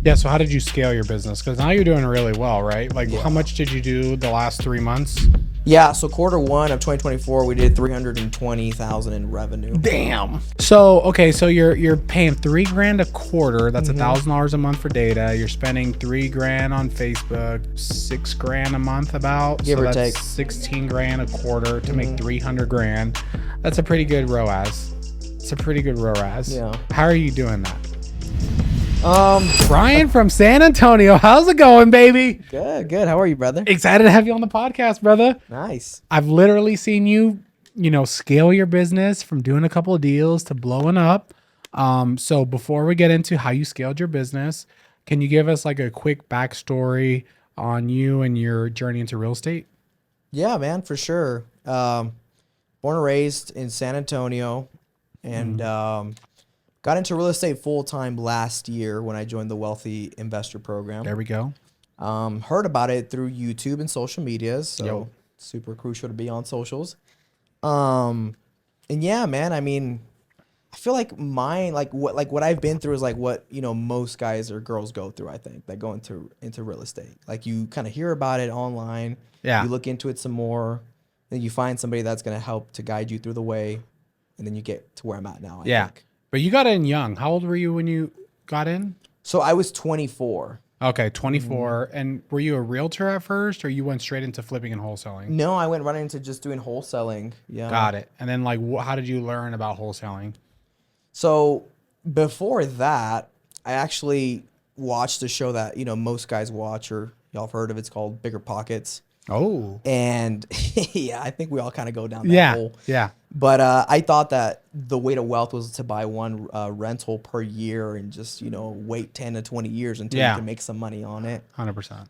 Yeah. So how did you scale your business? Because now you're doing really well, right? Like, Yeah. how much did you do the last 3 months? Yeah, so quarter one of 2024, we did 320,000 in revenue. Damn. So okay, so you're paying $3,000 a quarter. That's Mm-hmm. $1,000 a month for data. You're spending $3,000 on Facebook, $6,000 a month about. Give so or that's take. $16,000 a quarter to make Mm-hmm. $300,000. That's a pretty good ROAS. It's a pretty good ROAS. Yeah. How are you doing that? Um, Bryan from San Antonio. How's it going, baby? good. How are you, brother? Excited to have you on the podcast, brother. Nice. I've literally seen you, scale your business from doing a couple of deals to blowing up. So before we get into how you scaled your business, can you give us like a quick backstory on you and your journey into real estate? Yeah, man, for sure. Born and raised in San Antonio, and got into real estate full time last year when I joined the Wealthy Investor Program. There we go. Heard about it through YouTube and social medias, so Yo. super crucial to be on socials. And yeah, man, I mean, I feel like what I've been through is like what, most guys or girls go through, I think, that go into real estate. Like you kind of hear about it online, Yeah. you look into it some more, then you find somebody that's going to help to guide you through the way, and then you get to where I'm at now, I Yeah. think. But you got in young. How old were you when you got in? So I was 24. Okay, 24. And were you a realtor at first, or you went straight into flipping and wholesaling? No, I went right into just doing wholesaling. Yeah. Got it. And then like, how did you learn about wholesaling? So before that, I actually watched a show that, most guys watch, or y'all have heard of. It's called Bigger Pockets. Oh, And yeah, I think we all kind of go down that yeah, hole. yeah. But I thought that the way to wealth was to buy one rental per year and just, wait 10 to 20 years until Yeah. you can make some money on it. 100%.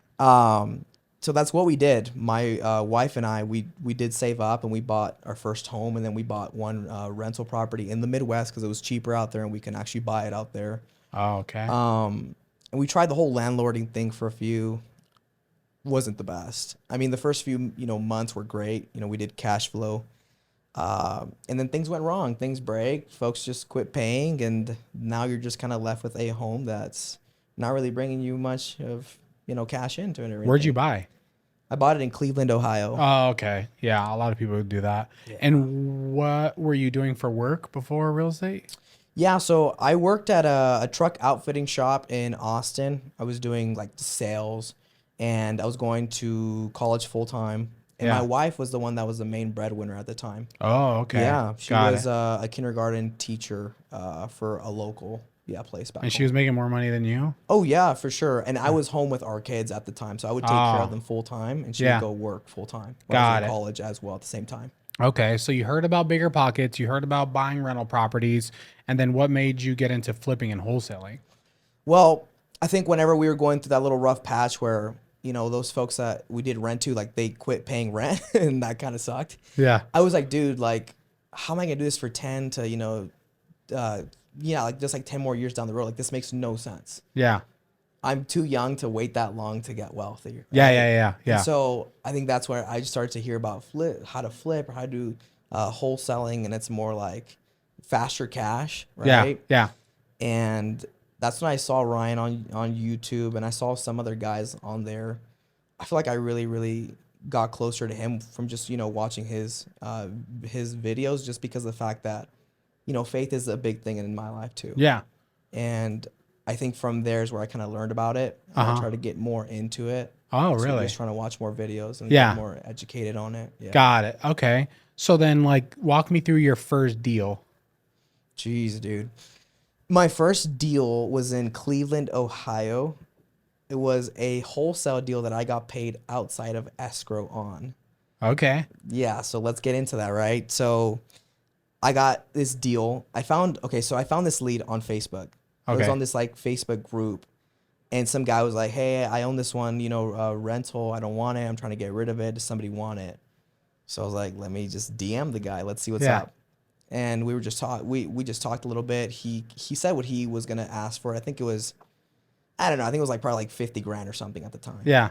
So that's what we did. My wife and I, we did save up, and we bought our first home, and then we bought one rental property in the Midwest because it was cheaper out there and we can actually buy it out there. Oh, okay. And we tried the whole landlording thing for a few. Wasn't the best. I mean, the first few months were great. We did cash flow, and then things went wrong. Things break. Folks just quit paying, and now you're just kind of left with a home that's not really bringing you much of cash into it. Or Where'd you anything. buy? I bought it in Cleveland, Ohio. Oh, okay. Yeah, a lot of people would do that. Yeah. And what were you doing for work before real estate? Yeah, so I worked at a truck outfitting shop in Austin. I was doing like sales, and I was going to college full time. And Yeah. my wife was the one that was the main breadwinner at the time. Oh, okay. Yeah, she Got was it. a kindergarten teacher for a local place back And she home. was making more money than you? Oh yeah, for sure. And I was home with our kids at the time, so I would take care Oh. of them full time, and she Yeah. would go work full time while I Got was in it. college as well at the same time. Okay, so you heard about Bigger Pockets, you heard about buying rental properties, and then what made you get into flipping and wholesaling? Well, I think whenever we were going through that little rough patch where, those folks that we did rent to, like they quit paying rent and that kind of sucked. Yeah. I was like, dude, like, how am I going to do this for 10 to, like just like 10 more years down the road? Like this makes no sense. Yeah. I'm too young to wait that long to get wealthy. Right? Yeah. And so I think that's where I just started to hear about how to flip or how to do wholesaling, and it's more like faster cash, right? Yeah. And that's when I saw Ryan on YouTube, and I saw some other guys on there. I feel like I really, really got closer to him from just, watching his videos, just because of the fact that, faith is a big thing in my life too. Yeah. And I think from there is where I kind of learned about it. And I tried to get more into it. Oh, So really? just trying to watch more videos and Yeah. get more educated on it. Yeah. Got it. Okay. So then like walk me through your first deal. Jeez, dude. My first deal was in Cleveland, Ohio. It was a wholesale deal that I got paid outside of escrow on. Okay. Yeah, so let's get into that, right? So I got this deal. I found this lead on Facebook. It was Okay. on this like Facebook group, and some guy was like, "Hey, I own this one, rental. I don't want it. I'm trying to get rid of it. Does somebody want it?" So I was like, "Let me just DM the guy. Let's see what's Yeah. up." And we were just we just talked a little bit. He said what he was gonna ask for. I think it was, I don't know. I think it was like probably like 50 grand or something at the time. Yeah.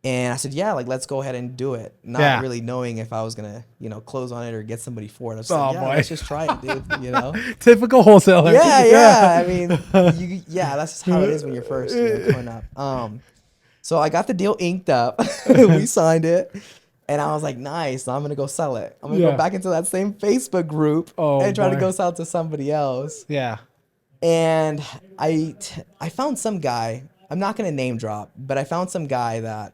And I said, yeah, like, let's go ahead and do it. Not Yeah. really knowing if I was going to, close on it or get somebody for it. I was just like, Oh yeah, boy. let's just try it, dude. Typical wholesaler. Yeah, yeah. I mean, Yeah. yeah, that's just how it is when you're first, coming up. So I got the deal inked up. We signed it. And I was like, nice. Now I'm going to go sell it. I'm going to go Yeah. back into that same Facebook group Oh and try to boy. go sell it to somebody else. Yeah. And I found some guy, I'm not going to name drop, but I found some guy that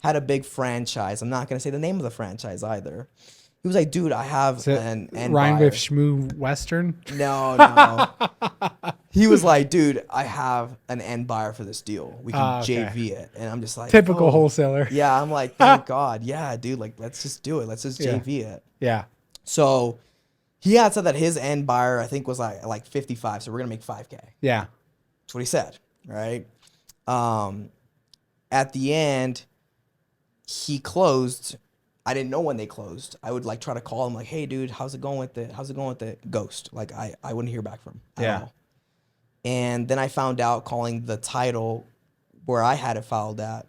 had a big franchise. I'm not going to say the name of the franchise either. He was like, dude, I have Is it an end Ryan with buyer. Shmoo Western? No, no. He was like, dude, I have an end buyer for this deal. We can Okay. JV it. And I'm just like, Typical oh, wholesaler. yeah. I'm like, thank God. Yeah, dude, like, let's just do it. Let's just Yeah. JV it. Yeah. So he had said that his end buyer, I think, was like 55. So we're going to make 5K. Yeah. That's what he said, right? At the end, he closed. I didn't know when they closed. I would like try to call him like, hey, dude, how's it going with it? How's it going with the ghost? Like, I wouldn't hear back from him at Yeah. all. And then I found out calling the title where I had it filed at,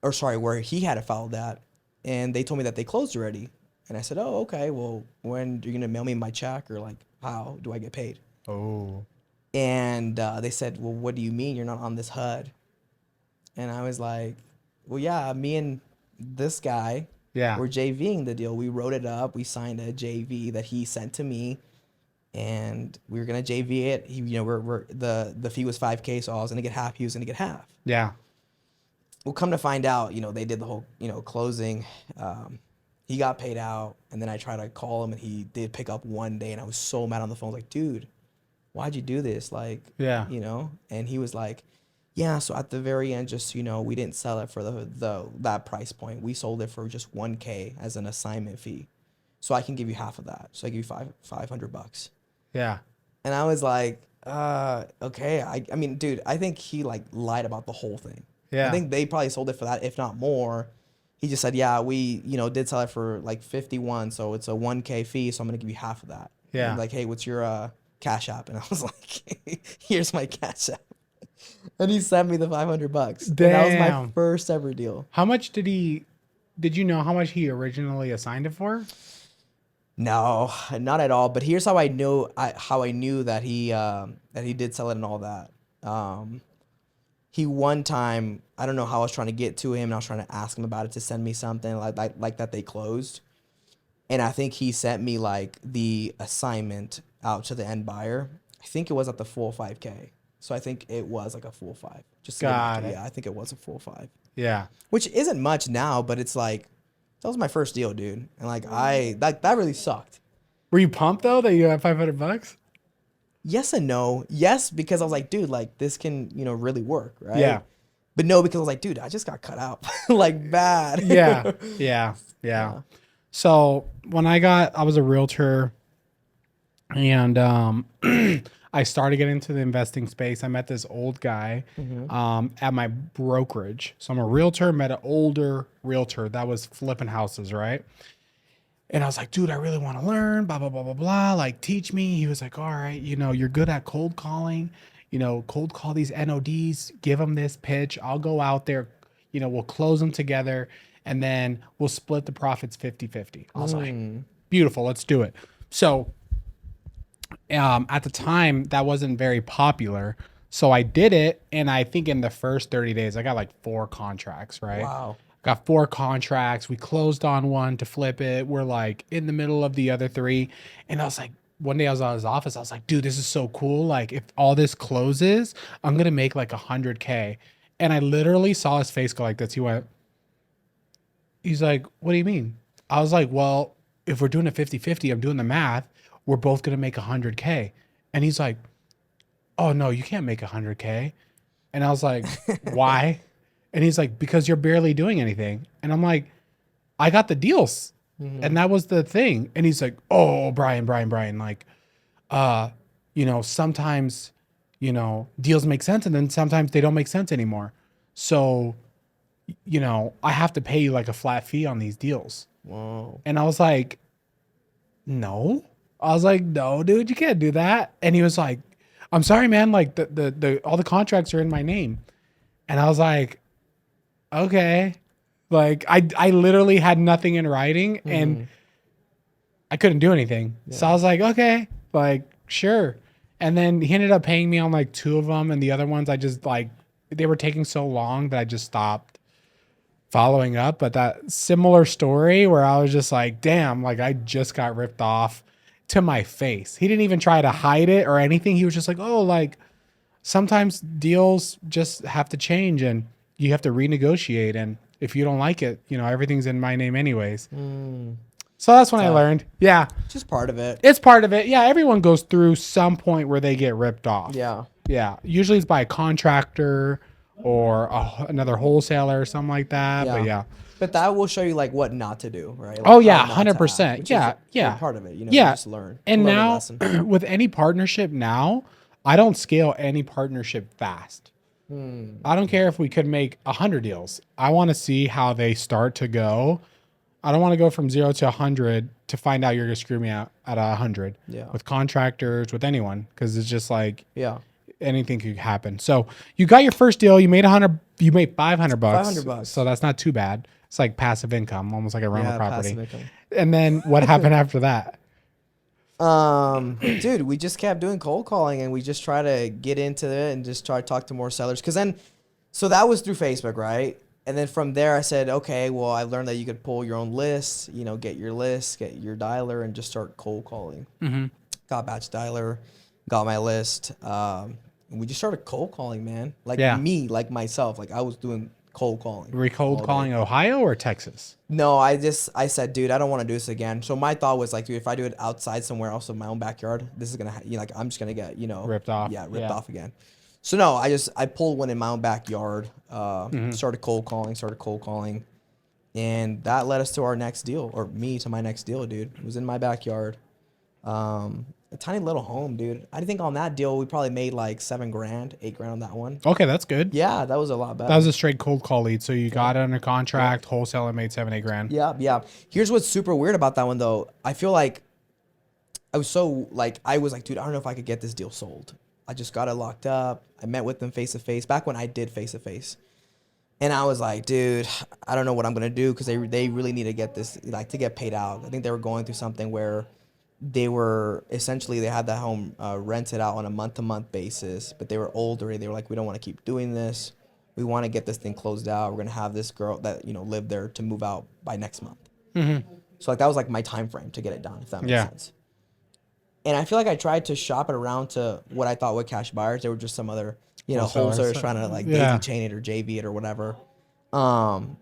or sorry, where he had it filed at, and they told me that they closed already. And I said, oh, okay, well, when are you going to mail me my check, or like, how do I get paid? Oh. And they said, well, what do you mean you're not on this HUD? And I was like, well, yeah, me and this guy Yeah. were JVing the deal. We wrote it up. We signed a JV that he sent to me, and we were gonna JV it. He, we're the fee was 5K, so I was gonna get half. He was gonna get half. Yeah. Well, come to find out, they did the whole, closing. He got paid out, and then I tried to call him, and he did pick up one day, and I was so mad on the phone. I was like, dude, why'd you do this? Like, Yeah. And he was like, yeah, so at the very end, just, we didn't sell it for that price point. We sold it for just 1K as an assignment fee. So I can give you half of that. So I give you $500. Yeah. And I was like, okay. I mean, dude, I think he like lied about the whole thing. Yeah. I think they probably sold it for that, if not more. He just said, yeah, we, did sell it for like 51. So it's a 1K fee. So I'm going to give you half of that. Yeah. And like, hey, what's your Cash App? And I was like, here's my Cash App. And he sent me the $500. And that was my Damn. first ever deal. How much did you know how much he originally assigned it for? No, not at all. But here's how I knew that he did sell it and all that. He one time, I don't know how I was trying to get to him, and I was trying to ask him about it to send me something like that they closed. And I think he sent me like the assignment out to the end buyer. I think it was at the full 5K. So I think it was like a full 5. Got it. Yeah, I think it was a full 5. Yeah. Which isn't much now, but it's like, that was my first deal, dude. And like, that really sucked. Were you pumped though that you had $500? Yes and no. Yes, because I was like, dude, like this can, really work, right? Yeah. But no, because I was like, dude, I just got cut out like bad. Yeah. Yeah. Yeah. So when I was a realtor, and I started getting into the investing space. I met this old guy at my brokerage. So I'm a realtor, met an older realtor that was flipping houses, right? And I was like, dude, I really want to learn, blah, blah, blah, blah, blah. Like, teach me. He was like, all right, you're good at cold calling. Cold call these NODs, give them this pitch. I'll go out there, we'll close them together, and then we'll split the profits 50-50. I was like, beautiful, let's do it. So at the time, that wasn't very popular. So I did it, and I think in the first 30 days, I got like 4 contracts, right? Wow. Got 4 contracts. We closed on one to flip it. We're like in the middle of the other 3. And I was like, one day I was at his office. I was like, dude, this is so cool. Like, if all this closes, I'm going to make like 100K. And I literally saw his face go like this. He's like, what do you mean? I was like, well, if we're doing a 50-50, I'm doing the math. We're both going to make 100K. And he's like, oh, no, you can't make 100K. And I was like, why? And he's like, because you're barely doing anything. And I'm like, I got the deals. And that was the thing. And he's like, oh, Bryan, like, sometimes, deals make sense, and then sometimes they don't make sense anymore. So, I have to pay you like a flat fee on these deals. Whoa. And I was like, no. I was like, no, dude, you can't do that. And he was like, I'm sorry, man. Like the all the contracts are in my name. And I was like, okay. Like I literally had nothing in writing and I couldn't do anything. So I was like, okay, like sure. And then he ended up paying me on like 2 of them, and the other ones I just like they were taking so long that I just stopped following up. But that similar story where I was just like, damn, like I just got ripped off to my face. He didn't even try to hide it or anything. He was just like, oh, like sometimes deals just have to change and you have to renegotiate. And if you don't like it, everything's in my name anyways. So that's when I Tough. learned. Yeah, Just part of it. it's part of it. Yeah, everyone goes through some point where they get ripped off. Yeah. Yeah, usually it's by a contractor or another wholesaler or something like that. But Yeah. yeah. But that will show you like what not to do, right? Like Oh how yeah, not to act, 100%. which is Yeah, a yeah. big part of it. You Yeah. just learn. And Learning now lesson. with any partnership now, I don't scale any partnership fast. I don't care if we could make 100 deals. I want to see how they start to go. I don't want to go from 0 to 100 to find out you're going to screw me out at 100 Yeah. with contractors, with anyone. Cause it's just like Yeah. anything could happen. So you got your first deal, you made 100, you made 500 bucks. $500. So that's not too bad. It's like passive income, almost like a rental Yeah. property. Passive income. And then what happened after that? Dude, we just kept doing cold calling and we just try to get into it and just try to talk to more sellers. Cause then, so that was through Facebook, right? And then from there I said, okay, well, I learned that you could pull your own lists, get your list, get your dialer and just start cold calling. Got batch dialer, got my list. And we just started cold calling, man. Like Yeah. me, like myself, like I was doing cold calling. Were you cold all day. calling Ohio or Texas? No, I said, dude, I don't want to do this again. So my thought was like, dude, if I do it outside somewhere else in my own backyard, this is gonna, like, I'm just gonna get, Ripped off. Yeah, ripped Yeah. off again. So no, I pulled one in my own backyard. Started cold calling, and that led us to our next deal, or me to my next deal, dude. It was in my backyard. A tiny little home, dude. I think on that deal we probably made like $7 grand, $8 grand on that one. Okay, that's good. Yeah, that was a lot better. That was a straight cold call lead. So you got it under contract, wholesaler made 7-8 grand. Yeah, yeah. Here's what's super weird about that one though. I feel like I was like, dude, I don't know if I could get this deal sold. I just got it locked up. I met with them face to face back when I did face to face. And I was like, dude, I don't know what I'm gonna do because they really need to get this, like, to get paid out. I think they were going through something where they had that home rented out on a month-to-month basis, but they were older. They were like, we don't want to keep doing this. We want to get this thing closed out. We're gonna have this girl that lived there to move out by next month. So like that was like my time frame to get it done, if that makes sense. And I feel like I tried to shop it around to what I thought were cash buyers. They were just some other wholesalers trying to like daisy chain it or JV it or whatever. And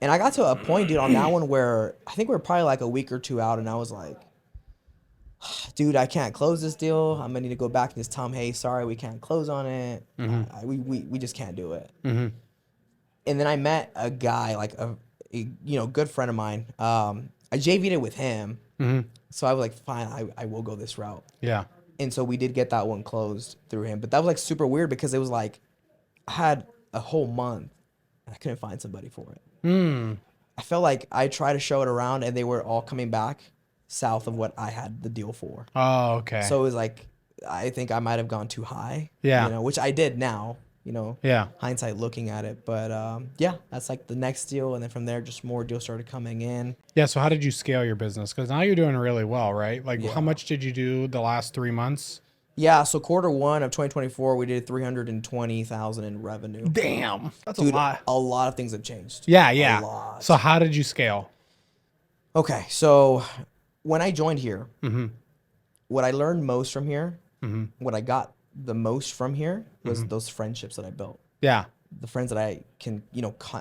I got to a point, dude, on that one where I think we were probably like a week or two out, and I was like, dude, I can't close this deal. I'm gonna need to go back and just tell him, hey, sorry, we can't close on it. We just can't do it. And then I met a guy, like a good friend of mine. I JV'd it with him. So I was like, fine, I will go this route. Yeah. And so we did get that one closed through him. But that was like super weird because it was like I had a whole month and I couldn't find somebody for it. I felt like I tried to show it around and they were all coming back south of what I had the deal for. Oh, okay. So it was like, I think I might have gone too high. Yeah. Which I did now. Yeah. Hindsight looking at it. But yeah, that's like the next deal. And then from there, just more deals started coming in. Yeah. So how did you scale your business? Because now you're doing really well, right? Like how much did you do the last 3 months? Yeah. So Q1 of 2024, we did 320,000 in revenue. Damn. That's Dude, a lot. A lot of things have changed. Yeah. Yeah. A lot. So how did you scale? Okay. So when I joined here, what I learned most from here, what I got the most from here was those friendships that I built. Yeah. The friends that I can,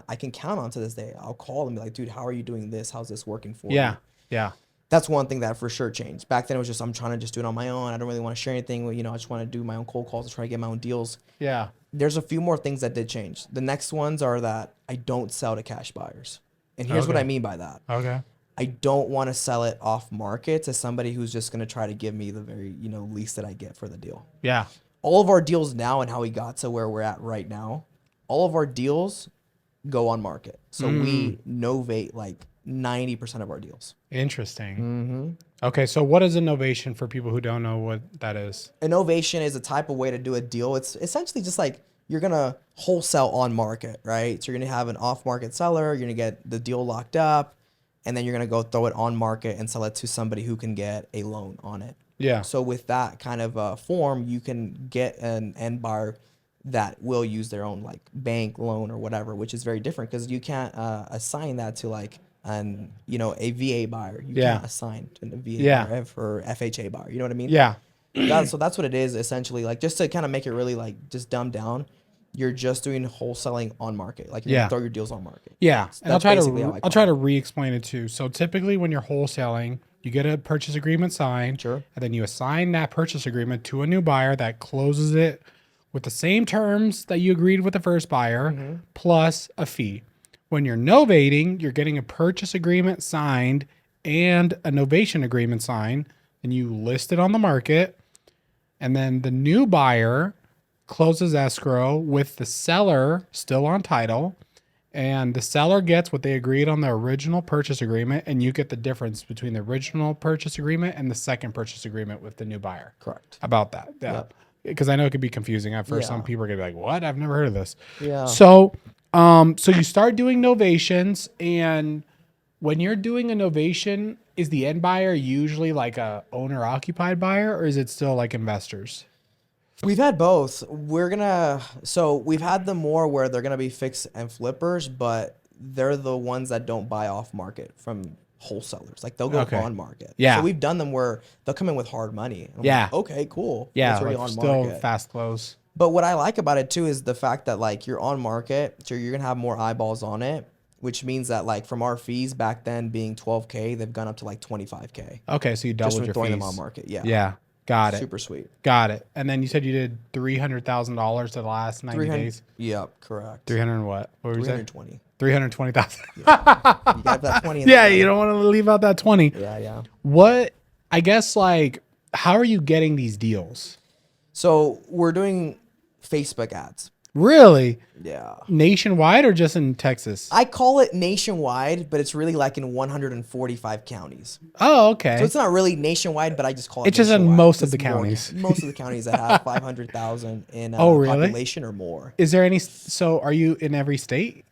I can count on to this day. I'll call them and be like, dude, how are you doing this? How's this working for you? Yeah. Yeah. That's one thing that for sure changed. Back then it was just, I'm trying to just do it on my own. I don't really want to share anything. I just want to do my own cold calls and try to get my own deals. Yeah. There's a few more things that did change. The next ones are that I don't sell to cash buyers. And here's what I mean by that. Okay. I don't want to sell it off market to somebody who's just going to try to give me the very, least that I get for the deal. Yeah. All of our deals now and how we got to where we're at right now, all of our deals go on market. So we novate like 90% of our deals. Interesting. Okay. So what is a novation for people who don't know what that is? A novation is a type of way to do a deal. It's essentially just like you're gonna wholesale on market, right? So you're gonna have an off market seller, you're gonna get the deal locked up, and then you're gonna go throw it on market and sell it to somebody who can get a loan on it. Yeah. So with that kind of form, you can get an end buyer that will use their own like bank loan or whatever, which is very different because you can't assign that to like a VA buyer. You Yeah. can't assign to a VA Yeah. buyer for FHA buyer. You know what I mean? Yeah. So that's what it is essentially. Like just to kind of make it really like just dumb down, you're just doing wholesaling on market. Like you're Yeah. gonna throw your deals on market. Yeah. So And I'll that's try basically how to I I'll call try it. to re-explain it too. So typically when you're wholesaling, you get a purchase agreement signed, Sure. and then you assign that purchase agreement to a new buyer that closes it with the same terms that you agreed with the first buyer, Mm-hmm. plus a fee. When you're novating, you're getting a purchase agreement signed and a novation agreement signed, and you list it on the market, and then the new buyer closes escrow with the seller still on title, and the seller gets what they agreed on the original purchase agreement, and you get the difference between the original purchase agreement and the second purchase agreement with the new buyer. Correct. About that. Yeah. Yep. Because I know it could be confusing at first. Some Yeah. people are gonna be like, "What? I've never heard of this." Yeah. So you start doing novations, and when you're doing a novation, is the end buyer usually like a owner occupied buyer, or is it still like investors? We've had both. We've had them more where they're gonna be fix and flippers, but they're the ones that don't buy off market from wholesalers. Like they'll go Okay. on market. Yeah. So we've done them where they'll come in with hard money. And I'm Yeah. like, okay, cool. Yeah, It's already like on still market. fast close. But what I like about it too is the fact that like you're on market, so you're gonna have more eyeballs on it, which means that like from our fees back then being 12K, they've gone up to like 25K. Okay, so you Just doubled from your throwing fees. them on market. Yeah. Yeah, got it. Super sweet. Got it. And then you said you did $300,000 to the last 90 300. days. Yep, correct. 300 and what? What were you saying? 320. 320,000. You got that 20 in Yeah, there. you don't want to leave out that 20. Yeah. What, I guess, like, how are you getting these deals? So we're doing Facebook ads. Really? Yeah. Nationwide or just in Texas? I call it nationwide, but it's really like in 145 counties. Oh, okay. So it's not really nationwide, but I just call it It's just in nationwide. most of It's the more- counties. Most of the counties that have 500,000 in Oh, really? population or more. Is there any, so are you in every state?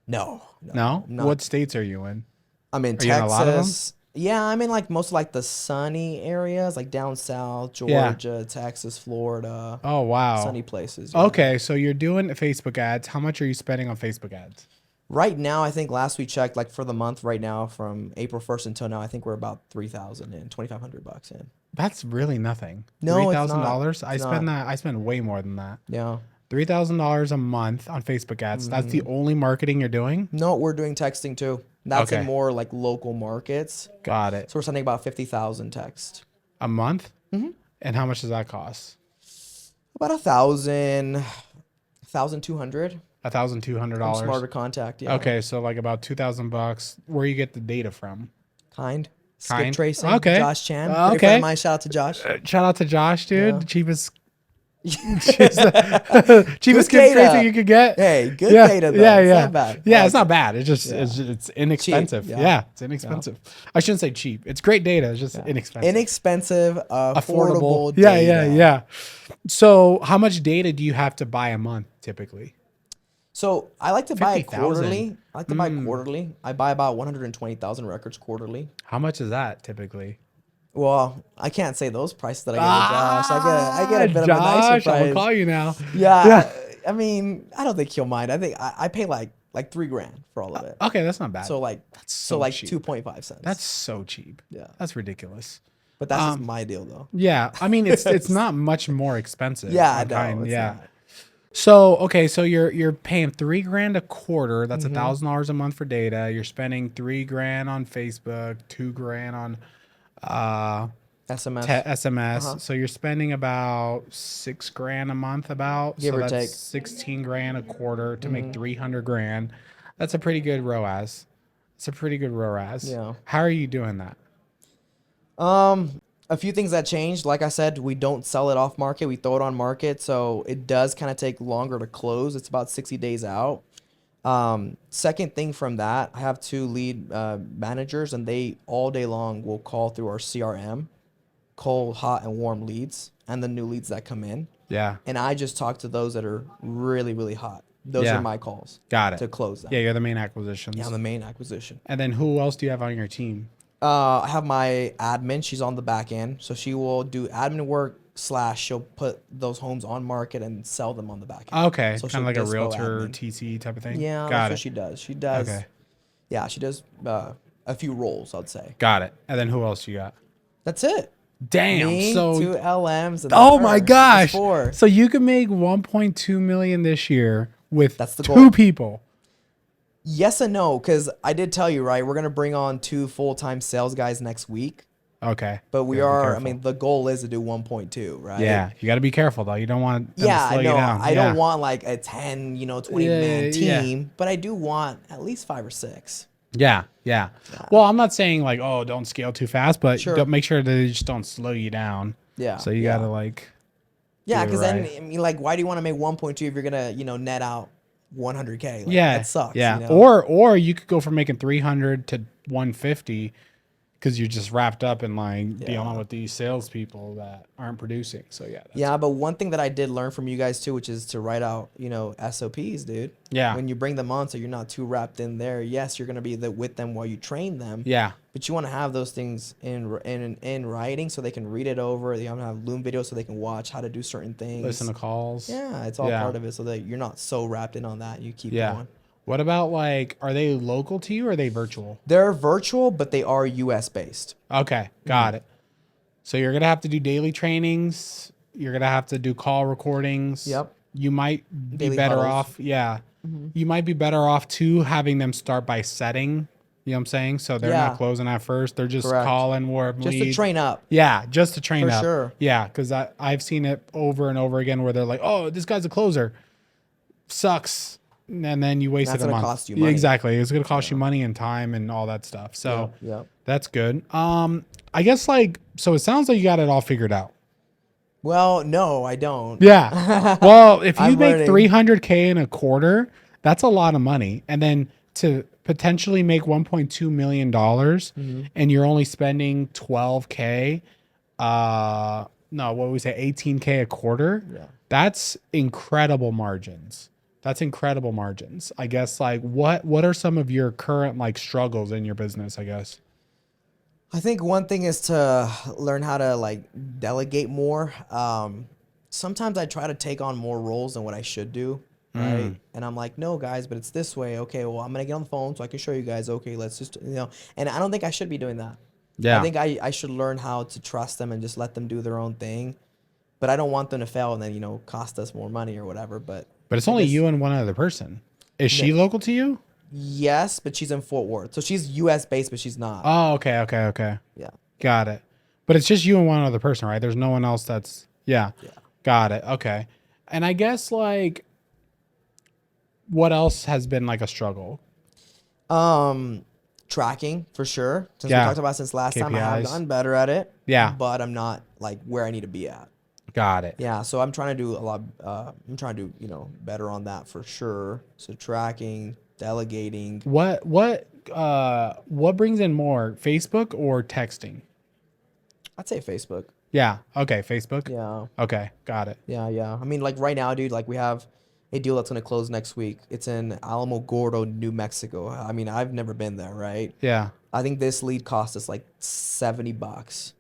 No. No? not- What states are you in? I'm in Are you in a lot of them? Texas. Yeah, I'm in like most of like the sunny areas, like down south, Yeah. Georgia, Texas, Florida, Oh, wow. sunny places. yeah. Okay, so you're doing Facebook ads. How much are you spending on Facebook ads? Right now, I think last we checked, like for the month right now, from April 1st until now, I think we're about 3,000 in, 2,500 bucks in. That's really nothing. No, it's not. $3,000. I It's spend not. that. I spend way more than that. Yeah. $3,000 a month on Facebook ads. That's the only marketing you're doing. No, we're doing texting too. That's Okay. in more like local markets. Got it. So we're sending about 50,000 text. A month. And how much does that cost? About 1,000, 1,200. $1,200. Smarter contact. Yeah. Okay, so like about $2,000. Where you get the data from? Kind. Skip Kind. tracing. Okay. Josh Chan. Okay. Great friend of mine. Shout out to Josh. Shout out to Josh, dude. Yeah. The cheapest cheapest skip data. tracing you could get. Hey, good Yeah, data though. yeah, It's yeah. not bad. Yeah, I it's like not bad. It's just Yeah. it's inexpensive. Cheap, Yeah. yeah. It's inexpensive. I shouldn't say cheap. It's great data. It's just inexpensive. Inexpensive, affordable Yeah, data. yeah. So, how much data do you have to buy a month typically? So I like to buy it 50,000. quarterly. I like to buy quarterly. I buy about 120,000 records quarterly. How much is that typically? Well, I can't say those prices that I get with Josh. I get a bit Josh, of a nicer I'm price. gonna call you now. Yeah, I mean, I don't think he'll mind. I think I pay like $3,000 for all of it. Okay, that's not bad. So like so like cheap. 2.5 cents. That's so cheap. Yeah. That's ridiculous. But that's just my deal though. Yeah, I mean it's not much more expensive. Yeah, I on know. kind, It's yeah. not. So okay, so you're paying $3,000 a quarter. That's Mm-hmm. $1,000 a month for data. You're spending $3,000 on Facebook, $2,000 on SMS. SMS. Uh-huh. So you're spending about $6,000 a month, about Give so or that's take. $16,000 a quarter to Mm-hmm. make $300,000. That's a pretty good ROAS. It's a pretty good ROAS. Yeah. How are you doing that? A few things that changed. Like I said, we don't sell it off market. We throw it on market. So it does kind of take longer to close. It's about 60 days out. Second thing from that, I have two lead managers, and they all day long will call through our CRM, cold, hot, and warm leads, and the new leads that come in. Yeah. and I just talk to those that are really, really hot. Those are Yeah. my calls Got it. to close them. Yeah, you're the main Yeah, I'm acquisitions. the main acquisition. And then who else do you have on your team? I have my admin. She's on the back end, so she will do admin work slash she'll put those homes on market and sell them on the back end. Okay, So kind she'll of like a dispo realtor admin. TC type of thing. Yeah, that's Got what it. she does. She does. Okay, Yeah, she does a few roles, I'd say. got it. And then who else you got? That's it. Damn. Me, So, two LMs, and then oh my her. That's gosh. four. So you can make 1.2 million this year with That's the two goal. people. Yes and no, because I did tell you, right? We're gonna bring on 2 full-time sales guys next week, Okay. but we Gotta be are. I careful. mean, the goal is to do 1.2, right? Yeah, you got to be careful though. You don't want them to Yeah, slow you no, down. I Yeah. don't want like a 10, 20 Yeah, man yeah. team, but I do want at least 5 or 6. Yeah, yeah. Well, I'm not saying like, oh, don't scale too fast, but Sure. don't make sure that they just don't slow you down. Yeah. So you yeah. gotta like, Yeah, do it because right. then I mean, like, why do you want to make 1.2 if you're gonna, net out 100K? Like, Yeah, that sucks. yeah. You know? Or you could go from making 300 to 150 because you're just wrapped up in like dealing Yeah. with these salespeople that aren't producing. So yeah, that's, Yeah, but one thing that I did learn from you guys too, which is to write out, SOPs, dude. Yeah. When you bring them on, so you're not too wrapped in there. Yes, you're gonna be with them while you train them. yeah, But you want to have those things in writing so they can read it over. You want to have Loom videos so they can watch how to do certain things. listen to calls. Yeah, it's all Yeah. part of it, so that you're not so wrapped in on that. You keep Yeah. going. What about like, are they local to you or are they virtual? They're virtual, but they are US based. Okay, got it. So you're gonna have to do daily trainings. You're gonna have to do call recordings. Yep. You might be Daily better huddles. off. Yeah. You might be better off too having them start by setting. You know what I'm saying? So they're Yeah. not closing at first. They're just Correct. calling warm Just to leads. train up. Yeah, just to train For up. sure. Yeah, because I've seen it over and over again where they're like, "Oh, this guy's a closer, sucks," and then you wasted That's a gonna month. cost you Yeah, money. exactly. It's gonna cost you money and time and all that stuff. So Yeah. that's good. I guess like so. It sounds like you got it all figured out. Well, no, I don't. Yeah. Well, if you I'm make learning. 300K in a quarter, that's a lot of money. And then to potentially make $1.2 million and you're only spending 12K, no, what would we say, 18K a quarter? Yeah. That's incredible margins. That's incredible margins. I guess like what are some of your current like struggles in your business, I guess? I think one thing is to learn how to like delegate more. Sometimes I try to take on more roles than what I should do, right? And I'm like, no, guys, but it's this way. Okay, well, I'm gonna get on the phone so I can show you guys. Okay, let's just, And I don't think I should be doing that. Yeah. I think I should learn how to trust them and just let them do their own thing. But I don't want them to fail and then cost us more money or whatever. But But it's I only guess- you and one other person. Is she local to you? Yes, but she's in Fort Worth, so she's U.S. based, but she's not. Oh, okay. Yeah. Got it. But it's just you and one other person, right? There's no one else that's yeah. Got it. Okay. And I guess like what else has been like a struggle? Tracking for sure. Since Yeah. we talked about since last time, I have KPIs. gotten better at it. Yeah. But I'm not like where I need to be at. Got it. Yeah, so I'm trying to do a lot. I'm trying to do better on that for sure. So tracking, delegating. What brings in more, Facebook or texting? I'd say Facebook. Yeah. Okay, Facebook. Yeah, Okay, got it. yeah. I mean, like right now, dude. Like we have a deal that's gonna close next week. It's in Alamogordo, New Mexico. I mean, I've never been there, right? Yeah. I think this lead cost us like $70.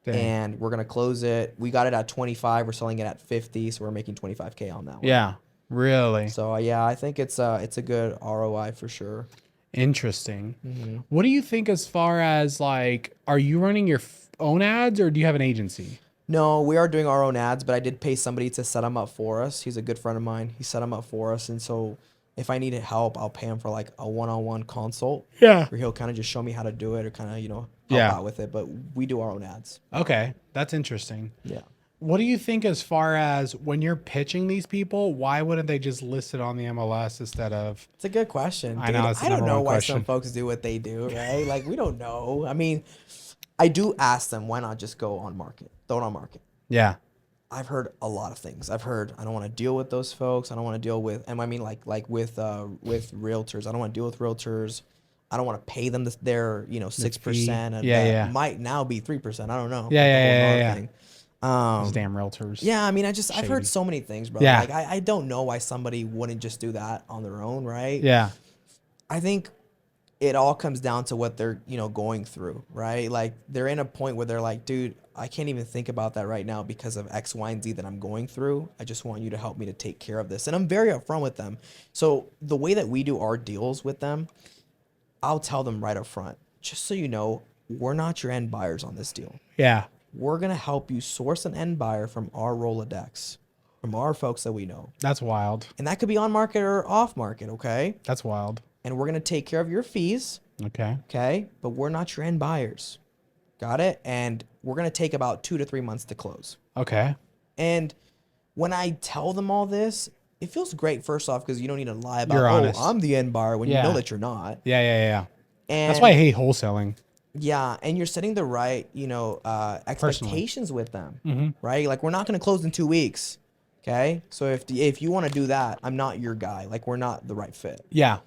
Dang. And we're gonna close it. We got it at 25. We're selling it at 50, so we're making 25K on that one. Yeah. Really So yeah, I think it's a good ROI for sure. interesting. Mm-hmm. What do you think as far as like, are you running your own ads or do you have an agency? No, we are doing our own ads, but I did pay somebody to set them up for us. He's a good friend of mine. He set them up for us, and so if I needed help, I'll pay him for like a one-on-one consult. Yeah. Where he'll kind of just show me how to do it or kind of help Yeah. out with it. But we do our own ads. Okay, that's interesting. Yeah. What do you think as far as when you're pitching these people, why wouldn't they just list it on the MLS instead of? It's a good question. I know, it's the I don't number know one why question. some folks do what they do, right? Like we don't know. I mean, I do ask them, why not just go on market, throw it on market. Yeah. I've heard a lot of things. I've heard I don't want to deal with those folks. I don't want to deal with, and I mean like with realtors. I don't want to deal with realtors. I don't want to pay them their 6%. Yeah, that yeah. might now be 3%. I don't know. Yeah, The whole yeah, NAR yeah. thing. Those Um, damn realtors. yeah, I mean, I've heard Shady. so many things, bro. Yeah. Like, I don't know why somebody wouldn't just do that on their own, right? Yeah. I think it all comes down to what they're, going through, right? Like, they're in a point where they're like, dude, I can't even think about that right now because of X, Y, and Z that I'm going through. I just want you to help me to take care of this. And I'm very upfront with them. So the way that we do our deals with them, I'll tell them right up front, just so you know, we're not your end buyers on this deal. Yeah. We're going to help you source an end buyer from our Rolodex, from our folks that we know. That's wild. And that could be on market or off market, okay? That's wild. And we're going to take care of your fees, Okay. okay? But we're not your end buyers. Got it? And we're going to take about 2 to 3 months to close. Okay. And when I tell them all this, it feels great, first off, because you don't need to lie about, You're honest. I'm the end buyer when you Yeah. know that you're not. Yeah. Yeah. Yeah. And That's why I hate wholesaling. yeah, and you're setting the right, expectations with them, right? Like, we're not going to close in 2 weeks, okay? So if you want to do that, I'm not your guy. Like, we're not the right fit. Yeah.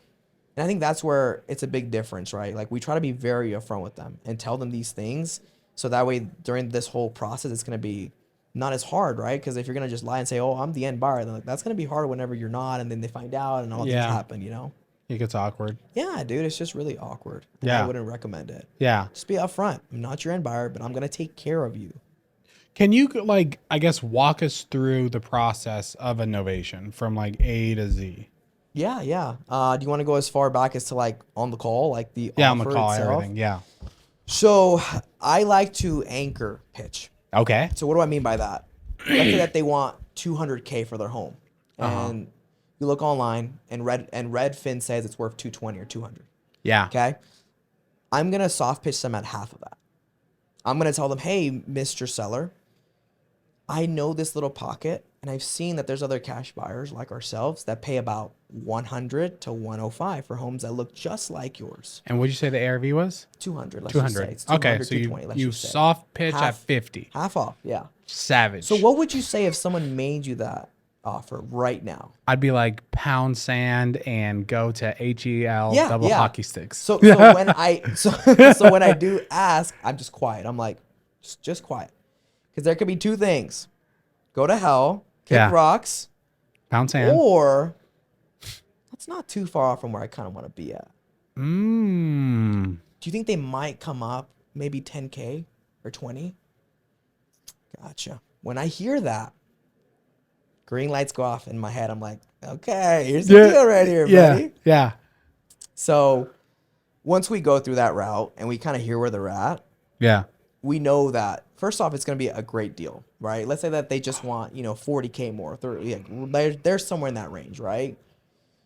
And I think that's where it's a big difference, right? Like, we try to be very upfront with them and tell them these things, so that way during this whole process, it's going to be not as hard, right? Because if you're going to just lie and say, oh, I'm the end buyer, then, like, that's going to be hard whenever you're not, and then they find out and all things Yeah. happen. It gets awkward. Yeah, dude, it's just really awkward. And Yeah. I wouldn't recommend it. Yeah. Just be upfront. I'm not your end buyer, but I'm going to take care of you. Can you I guess walk us through the process of a novation from like A to Z? Yeah, yeah. Do you want to go as far back as to, like, on the call, like the Yeah, on the offer call, itself? everything. Yeah. So I like to anchor pitch. Okay. So what do I mean by that? Let's say that they want 200K for their home, and you look online, and Redfin says it's worth 220 or 200. Yeah. Okay, I'm gonna soft pitch them at half of that. I'm gonna tell them, hey, Mr. Seller, I know this little pocket, and I've seen that there's other cash buyers like ourselves that pay about 100 to 105 for homes that look just like yours. And what'd you say the ARV was? 200, let's just say. 200. It's 200, Okay, so 220, let's you just say. soft pitch at Half- 50. Half off, yeah. Savage. So what would you say if someone made you that offer right now? I'd be like pound sand and go to HEL double hockey sticks. So when so when I do ask, I'm just quiet. I'm like, just quiet, because there could be two things: go to hell, kick Yeah. rocks, Pound sand. or that's not too far off from where I kind of want to be at. Mmm. Do you think they might come up maybe 10K or 20? Gotcha. When I hear that, green lights go off in my head. I'm like, okay, here's the deal right here, buddy. Yeah. So once we go through that route and we kind of hear where they're at, Yeah. we know that first off, it's going to be a great deal, right? Let's say that they just want, 40K more. They're somewhere in that range, right?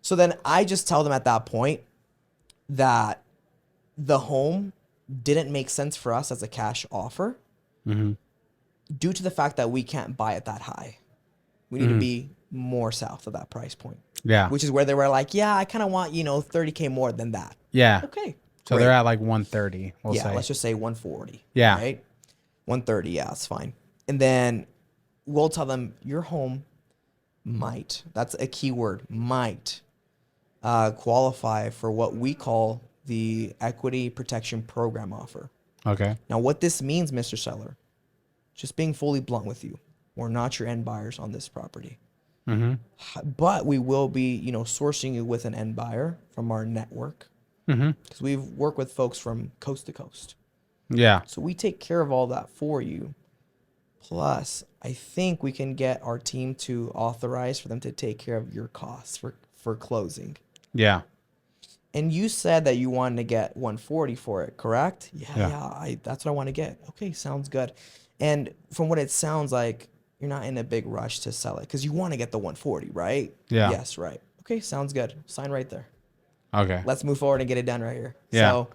So then I just tell them at that point that the home didn't make sense for us as a cash offer due to the fact that we can't buy it that high. We need to be more south of that price point. Yeah. Which is where they were like, yeah, I kind of want, 30K more than that. Yeah. Okay. So great. they're at like 130, we'll say. Let's just say 140. Yeah. Right? 130, yeah, it's fine. And then we'll tell them your home might, that's a key word, might qualify for what we call the Equity Protection Program offer. Okay. Now, what this means, Mr. Seller, just being fully blunt with you, we're not your end buyers on this property. But we will be, sourcing you with an end buyer from our network, because we've worked with folks from coast to coast. Yeah. So we take care of all that for you. Plus, I think we can get our team to authorize for them to take care of your costs for closing. Yeah. And you said that you wanted to get 140 for it, correct? Yeah. That's what I want to get. Okay, sounds good. And from what it sounds like, you're not in a big rush to sell it because you want to get the 140, right? Yeah. Yes, right. Okay, sounds good. Sign right there. Okay. Let's move forward and get it done right here. Yeah. So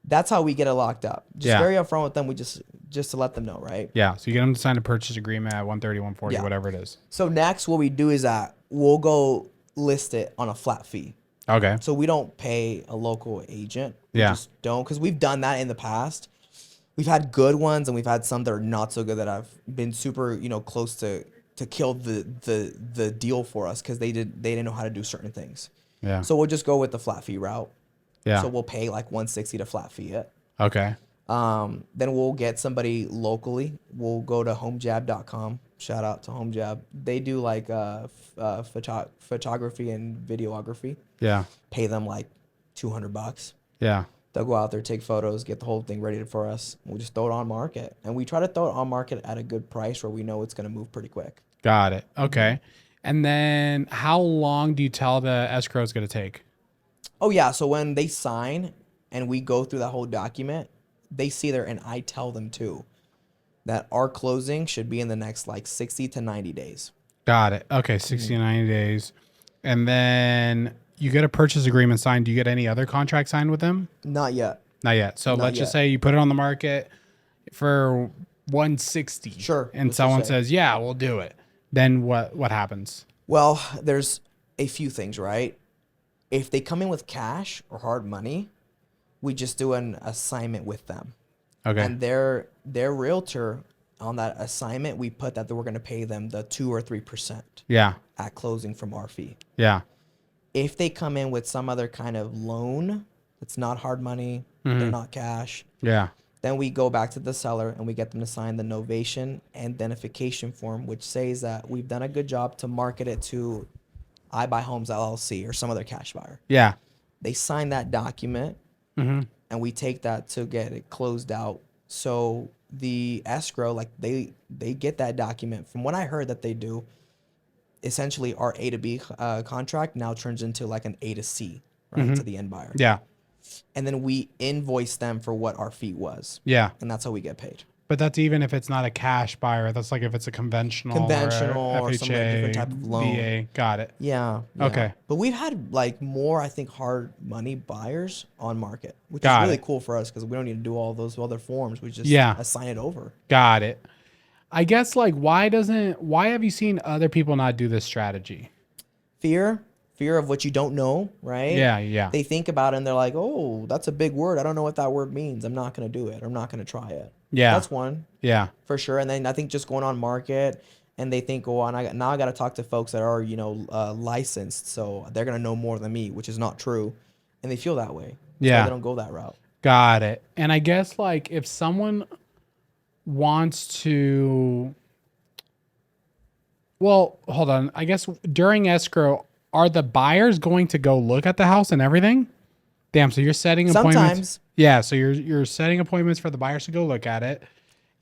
that's how we get it locked up. Just Yeah. very upfront with them. We just to let them know, right? Yeah. So you get them to sign a purchase agreement at 130, 140, Yeah. whatever it is. So next, what we do is that we'll go list it on a flat fee. Okay. So we don't pay a local agent. We Yeah. just don't, because we've done that in the past. We've had good ones and we've had some that are not so good that have been super, close to kill the deal for us because they didn't know how to do certain things. Yeah. So we'll just go with the flat fee route. Yeah. So we'll pay like 160 to flat fee it. Okay. Then we'll get somebody locally. We'll go to homejab.com. Shout out to HomeJab. They do like photography and videography. Yeah. Pay them like $200. Yeah. They'll go out there, take photos, get the whole thing ready for us. We'll just throw it on market. And we try to throw it on market at a good price where we know it's going to move pretty quick. Got it. Okay. And then how long do you tell the escrow is going to take? Oh, yeah. So when they sign and we go through that whole document, they see there, and I tell them too, that our closing should be in the next like 60 to 90 days. Got it. Okay. 60 to 90 days. And then you get a purchase agreement signed. Do you get any other contract signed with them? Not yet. Not yet. So Not let's just yet. say you put it on the market for 160. Sure, And let's just someone say. says, yeah, we'll do it. Then what happens? Well, there's a few things, right? If they come in with cash or hard money, we just do an assignment with them. Okay. And their realtor on that assignment, we put that we're going to pay them the 2 or 3% Yeah. at closing from our fee. Yeah. If they come in with some other kind of loan that's not hard money, they're not cash, Yeah. then we go back to the seller and we get them to sign the novation and identification form, which says that we've done a good job to market it to I Buy Homes LLC or some other cash buyer. Yeah. They sign that document and we take that to get it closed out. So the escrow, like they get that document. From what I heard that they do, essentially our A to B contract now turns into like an A to C, right, to the end buyer. Yeah. And then we invoice them for what our fee was. Yeah. And that's how we get paid. But that's even if it's not a cash buyer. That's like if it's a conventional Conventional or or some different type of loan. VA. Got it. Yeah. Okay. But we've had like more, I think, hard money buyers on market, which Got is really it. cool for us because we don't need to do all those other forms. We just Yeah. assign it over. Got it. I guess like why have you seen other people not do this strategy? Fear of what you don't know, right? Yeah. Yeah. They think about it and they're like, oh, that's a big word. I don't know what that word means. I'm not going to do it. I'm not going to try it. Yeah. That's one Yeah. for sure. And then I think just going on market and they think, oh, and now I got to talk to folks that are, licensed. So they're going to know more than me, which is not true. And they feel that way. That's why Yeah. they don't go that route. Got it. And I guess like if someone wants to, well, hold on. I guess during escrow, are the buyers going to go look at the house and everything? Damn. So you're setting appointments. Sometimes. Yeah. So you're setting appointments for the buyers to go look at it.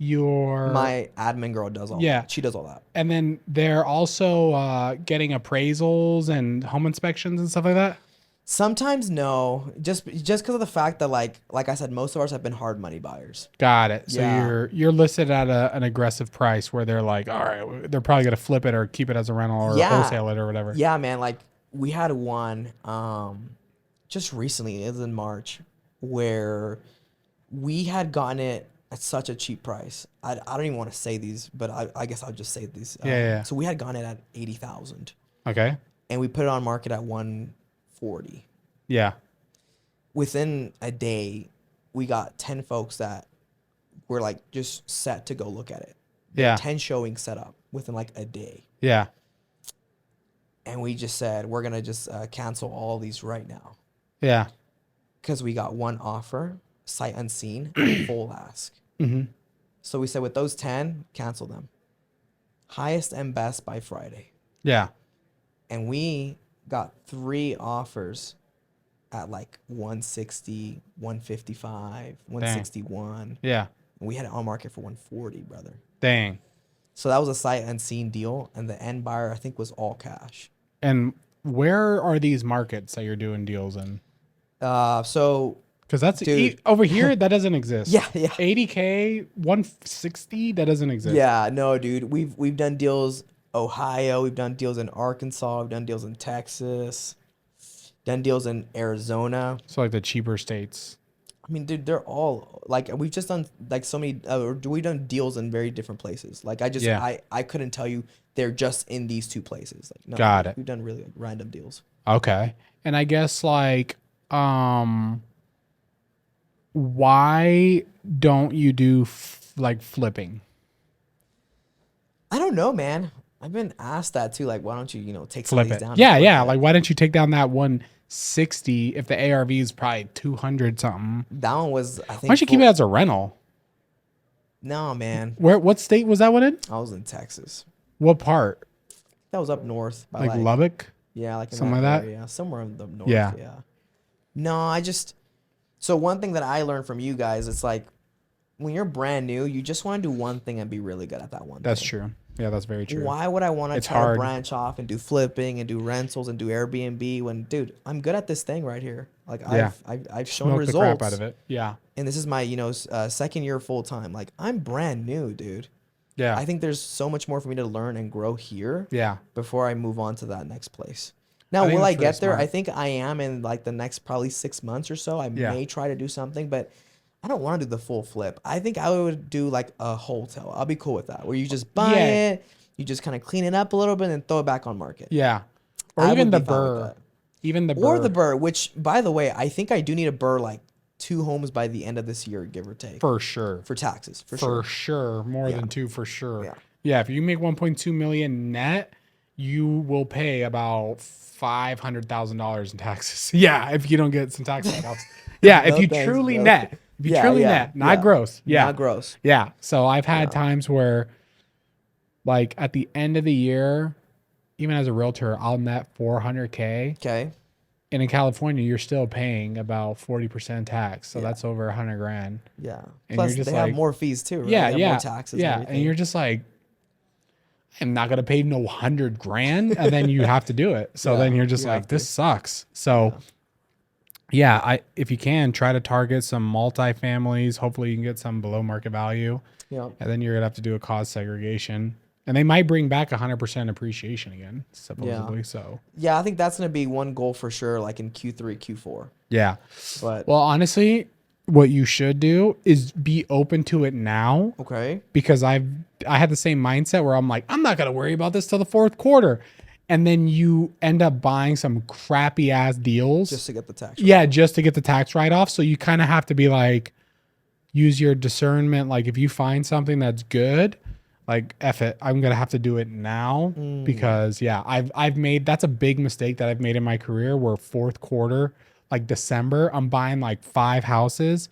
My admin girl does all that. She does all that. And then they're also getting appraisals and home inspections and stuff like that. Sometimes no, just because of the fact that like I said, most of ours have been hard money buyers. Got it. So Yeah. you're listed at an aggressive price where they're like, all right, they're probably gonna flip it or keep it as a rental or Yeah. wholesale it or whatever. Yeah, man. Like we had one just recently, it was in March, where we had gotten it at such a cheap price. I don't even want to say these, but I guess I'll just say these. Yeah. So we had gotten it at 80,000, Okay. and we put it on market at 140. Yeah. Within a day, we got 10 folks that were like just set to go look at it. Yeah. 10 showings set up within like a day. Yeah. And we just said, we're going to just cancel all these right now. Yeah. Because we got one offer, sight unseen, full ask. Mm-hmm. So we said with those 10, cancel them. Highest and best by Friday. Yeah. And we got 3 offers at like 160, 155, 161. Yeah. And we had it on market for 140, brother. Dang. So that was a sight unseen deal. And the end buyer, I think, was all cash. And where are these markets that you're doing deals in? So Because that's Dude. over here, that doesn't exist. yeah. 80K, 160, that doesn't exist. Yeah, no, dude. We've done deals Ohio, we've done deals in Arkansas, we've done deals in Texas, done deals in Arizona. So like the cheaper states. I mean, dude, they're all like we've just done like so many. We've done deals in very different places. Like I couldn't tell you they're just in these 2 places. Like no, Got it. We've done really like, random deals. Okay. And I guess like, why don't you do like flipping? I don't know, man. I've been asked that too. Like, why don't you take some of Flip these it. down? and Yeah, flip yeah. it? Like, why don't you take down that 60 if the ARV is probably 200 something. That one was, I Why think. don't you keep it as a rental? No, man. What state was that one in? I was in Texas. What part? That was up north by Like Lubbock? yeah, like in Something that like that? area, somewhere in the north. Yeah. Yeah. No, so one thing that I learned from you guys, it's like when you're brand new, you just want to do one thing and be really good at that one That's thing. true. Yeah, that's very true. Why would I want to It's try to hard. branch off and do flipping and do rentals and do Airbnb when, dude, I'm good at this thing right here. Like Yeah. I've shown Smoke the crap results, out of it. Yeah. and this is my second year full time. Like I'm brand new, dude. Yeah. I think there's so much more for me to learn and grow here Yeah. before I move on to that next place. Now, I think will I that's very get there? smart. I think I am in like the next probably 6 months or so. I Yeah. may try to do something, but I don't want to do the full flip. I think I would do like a hotel. I'll be cool with that, where you just buy Yeah. it, you just kind of clean it up a little bit and throw it back on market. Yeah. Or I even would the be fine with burr. that. Even the Or burr. the burr, which, by the way, I think I do need a burr like 2 homes by the end of this year, give or take, For sure. for taxes, for For sure. sure. More Yeah. than 2 for sure. Yeah. Yeah. If you make 1.2 million net, you will pay about $500,000 in taxes. Yeah. If you don't get some tax write-offs. Yeah. No if you thanks, truly bro. net. If you Yeah, truly yeah, net, not yeah. gross. Yeah. Not gross. Yeah. So I've had Yeah. times where, like, at the end of the year, even as a realtor, I'll net 400K. Okay. And in California, you're still paying about 40% tax. So Yeah. that's over $100,000. Yeah. And Plus, you're just they like, have more fees too, right? yeah, They have yeah, more taxes. yeah. And And everything. you're just like, I'm not gonna pay no $100,000, and then you have to do it. So Yeah, then you're just you like, have to. this sucks. So yeah, if you can try to target some multifamilies, hopefully you can get some below market value, Yeah. and then you're gonna have to do a cost segregation, and they might bring back 100% appreciation again, supposedly. So Yeah, I think that's gonna be one goal for sure, like in Q3, Q4. yeah. But Well, honestly, what you should do is be open to it now, okay. because I had the same mindset where I'm like, I'm not gonna worry about this till the fourth quarter, and then you end up buying some crappy ass deals Just to get the tax. yeah, just to get the tax write off. So you kind of have to be like, use your discernment. Like if you find something that's good, like F it, I'm gonna have to do it now because yeah, I've made that's a big mistake that I've made in my career where fourth quarter, like December, I'm buying like 5 houses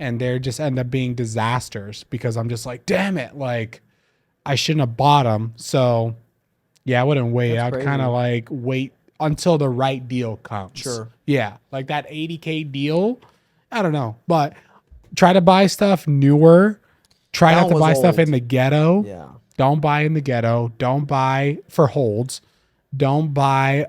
and they're just end up being disasters because I'm just like, damn it, like I shouldn't have bought them. So yeah, I wouldn't wait. That's I'd crazy. kind of like wait until the right deal comes. Sure. Yeah, like that 80K deal. I don't know, but try to buy stuff newer. Try That not to one buy was stuff in old. the ghetto. Yeah. Don't buy in the ghetto. Don't buy for holds. Don't buy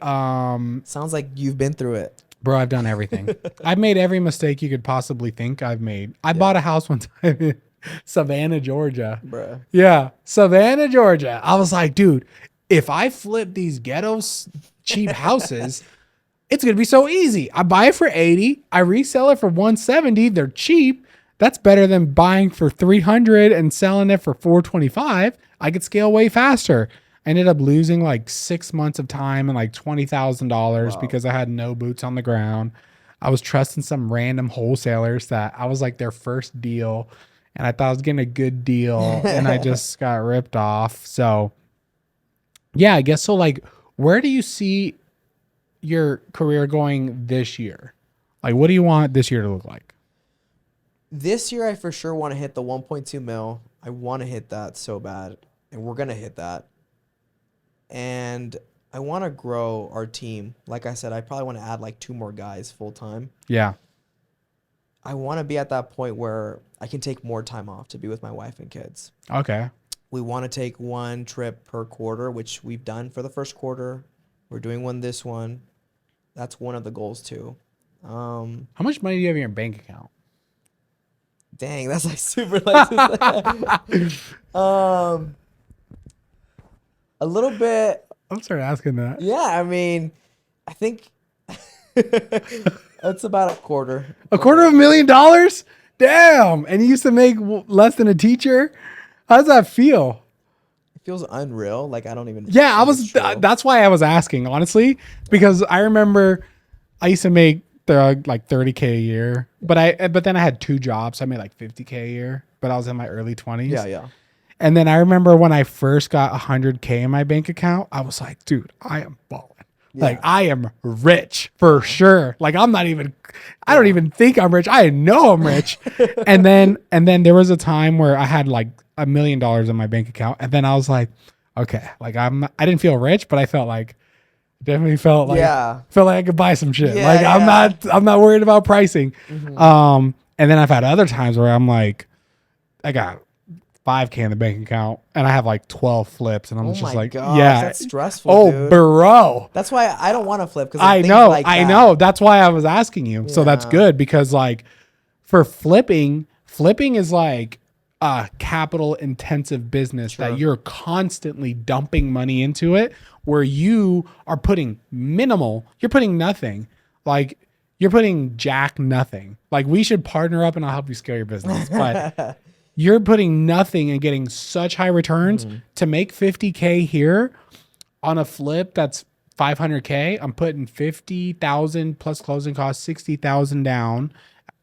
Sounds like you've been through it. bro, I've done everything. I've made every mistake you could possibly think I've made. I bought a house one time in Savannah, Georgia. Bruh. Yeah, Savannah, Georgia. I was like, dude, if I flip these ghettos cheap houses, it's gonna be so easy. I buy it for 80, I resell it for 170. They're cheap. That's better than buying for 300 and selling it for 425. I could scale way faster. I ended up losing like 6 months of time and like $20,000 because I had no boots on the ground. I was trusting some random wholesalers that I was like their first deal, and I thought I was getting a good deal, and I just got ripped off. So yeah, I guess so. Like, where do you see your career going this year? Like, what do you want this year to look like? This year, I for sure want to hit the 1.2 mil. I want to hit that so bad, and we're gonna hit that. And I want to grow our team. Like I said, I probably want to add like 2 more guys full time. Yeah. I want to be at that point where I can take more time off to be with my wife and kids. Okay. We want to take 1 trip per quarter, which we've done for the first quarter. We're doing one this one. That's one of the goals too. How much money do you have in your bank account? Dang, that's like super like a little bit. I'm starting asking that. Yeah, I mean, I think that's about a quarter. $250,000? Damn. And you used to make less than a teacher? How does that feel? It feels unreal. Like I don't even. Yeah, I think it's was. true. That's why I was asking, honestly, because I remember I used to make like 30K a year, but then I had 2 jobs. So I made like 50K a year, but I was in my early 20s. Yeah, yeah. And then I remember when I first got 100K in my bank account, I was like, dude, I am balling. Like Yeah. I am rich for sure. Like I don't even think I'm rich. I know I'm rich. And then there was a time where I had like $1 million in my bank account. And then I was like, okay, like I didn't feel rich, but I felt like definitely Yeah. felt like I could buy some shit. Yeah, Like yeah. I'm not worried about pricing. Mm-hmm. And then I've had other times where I'm like, I got 5K in the bank account and I have like 12 flips and I'm Oh just my like, gosh, yeah. that's stressful, Oh, dude. bro. That's why I don't want to flip because of I things know. like I know. that. That's why I was asking you. So that's Yeah. good because like for flipping is like a capital intensive business that Sure. you're constantly dumping money into it where you are putting minimal, you're putting nothing. Like you're putting jack nothing. Like we should partner up and I'll help you scale your business. But you're putting nothing and getting such high returns to make 50K here on a flip that's 500K. I'm putting 50,000 plus closing costs, 60,000 down,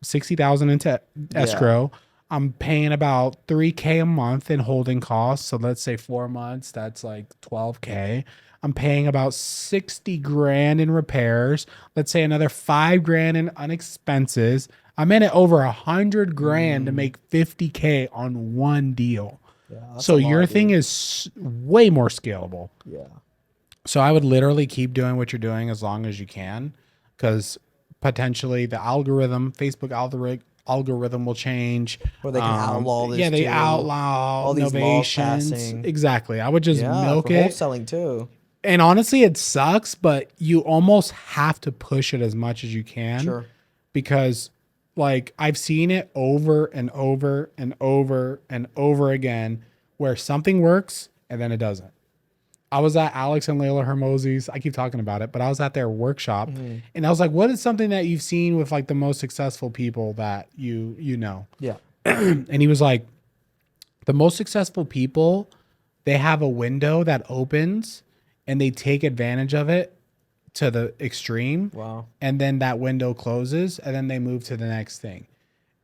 60,000 into Yeah. escrow. I'm paying about 3K a month in holding costs. So let's say 4 months, that's like 12K. I'm paying about 60 grand in repairs. Let's say another 5 grand in unexpenses. I'm in it over 100 grand to make 50K on one deal. Yeah, that's a So your lot, thing dude. is way more scalable. Yeah. So I would literally keep doing what you're doing as long as you can, because potentially the Facebook algorithm will change. Or they can outlaw Yeah, this they too. outlaw All these laws novations. passing. Exactly. I would just Yeah, milk for it. wholesaling too. And honestly, it sucks, but you almost have to push it as much as you can Sure. because like I've seen it over and over and over and over again where something works and then it doesn't. I was at Alex and Layla Hermosi's. I keep talking about it, but I was at their workshop and I was like, what is something that you've seen with like the most successful people that you know? Yeah. And he was like, the most successful people, they have a window that opens and they take advantage of it to the extreme. Wow. And then that window closes and then they move to the next thing.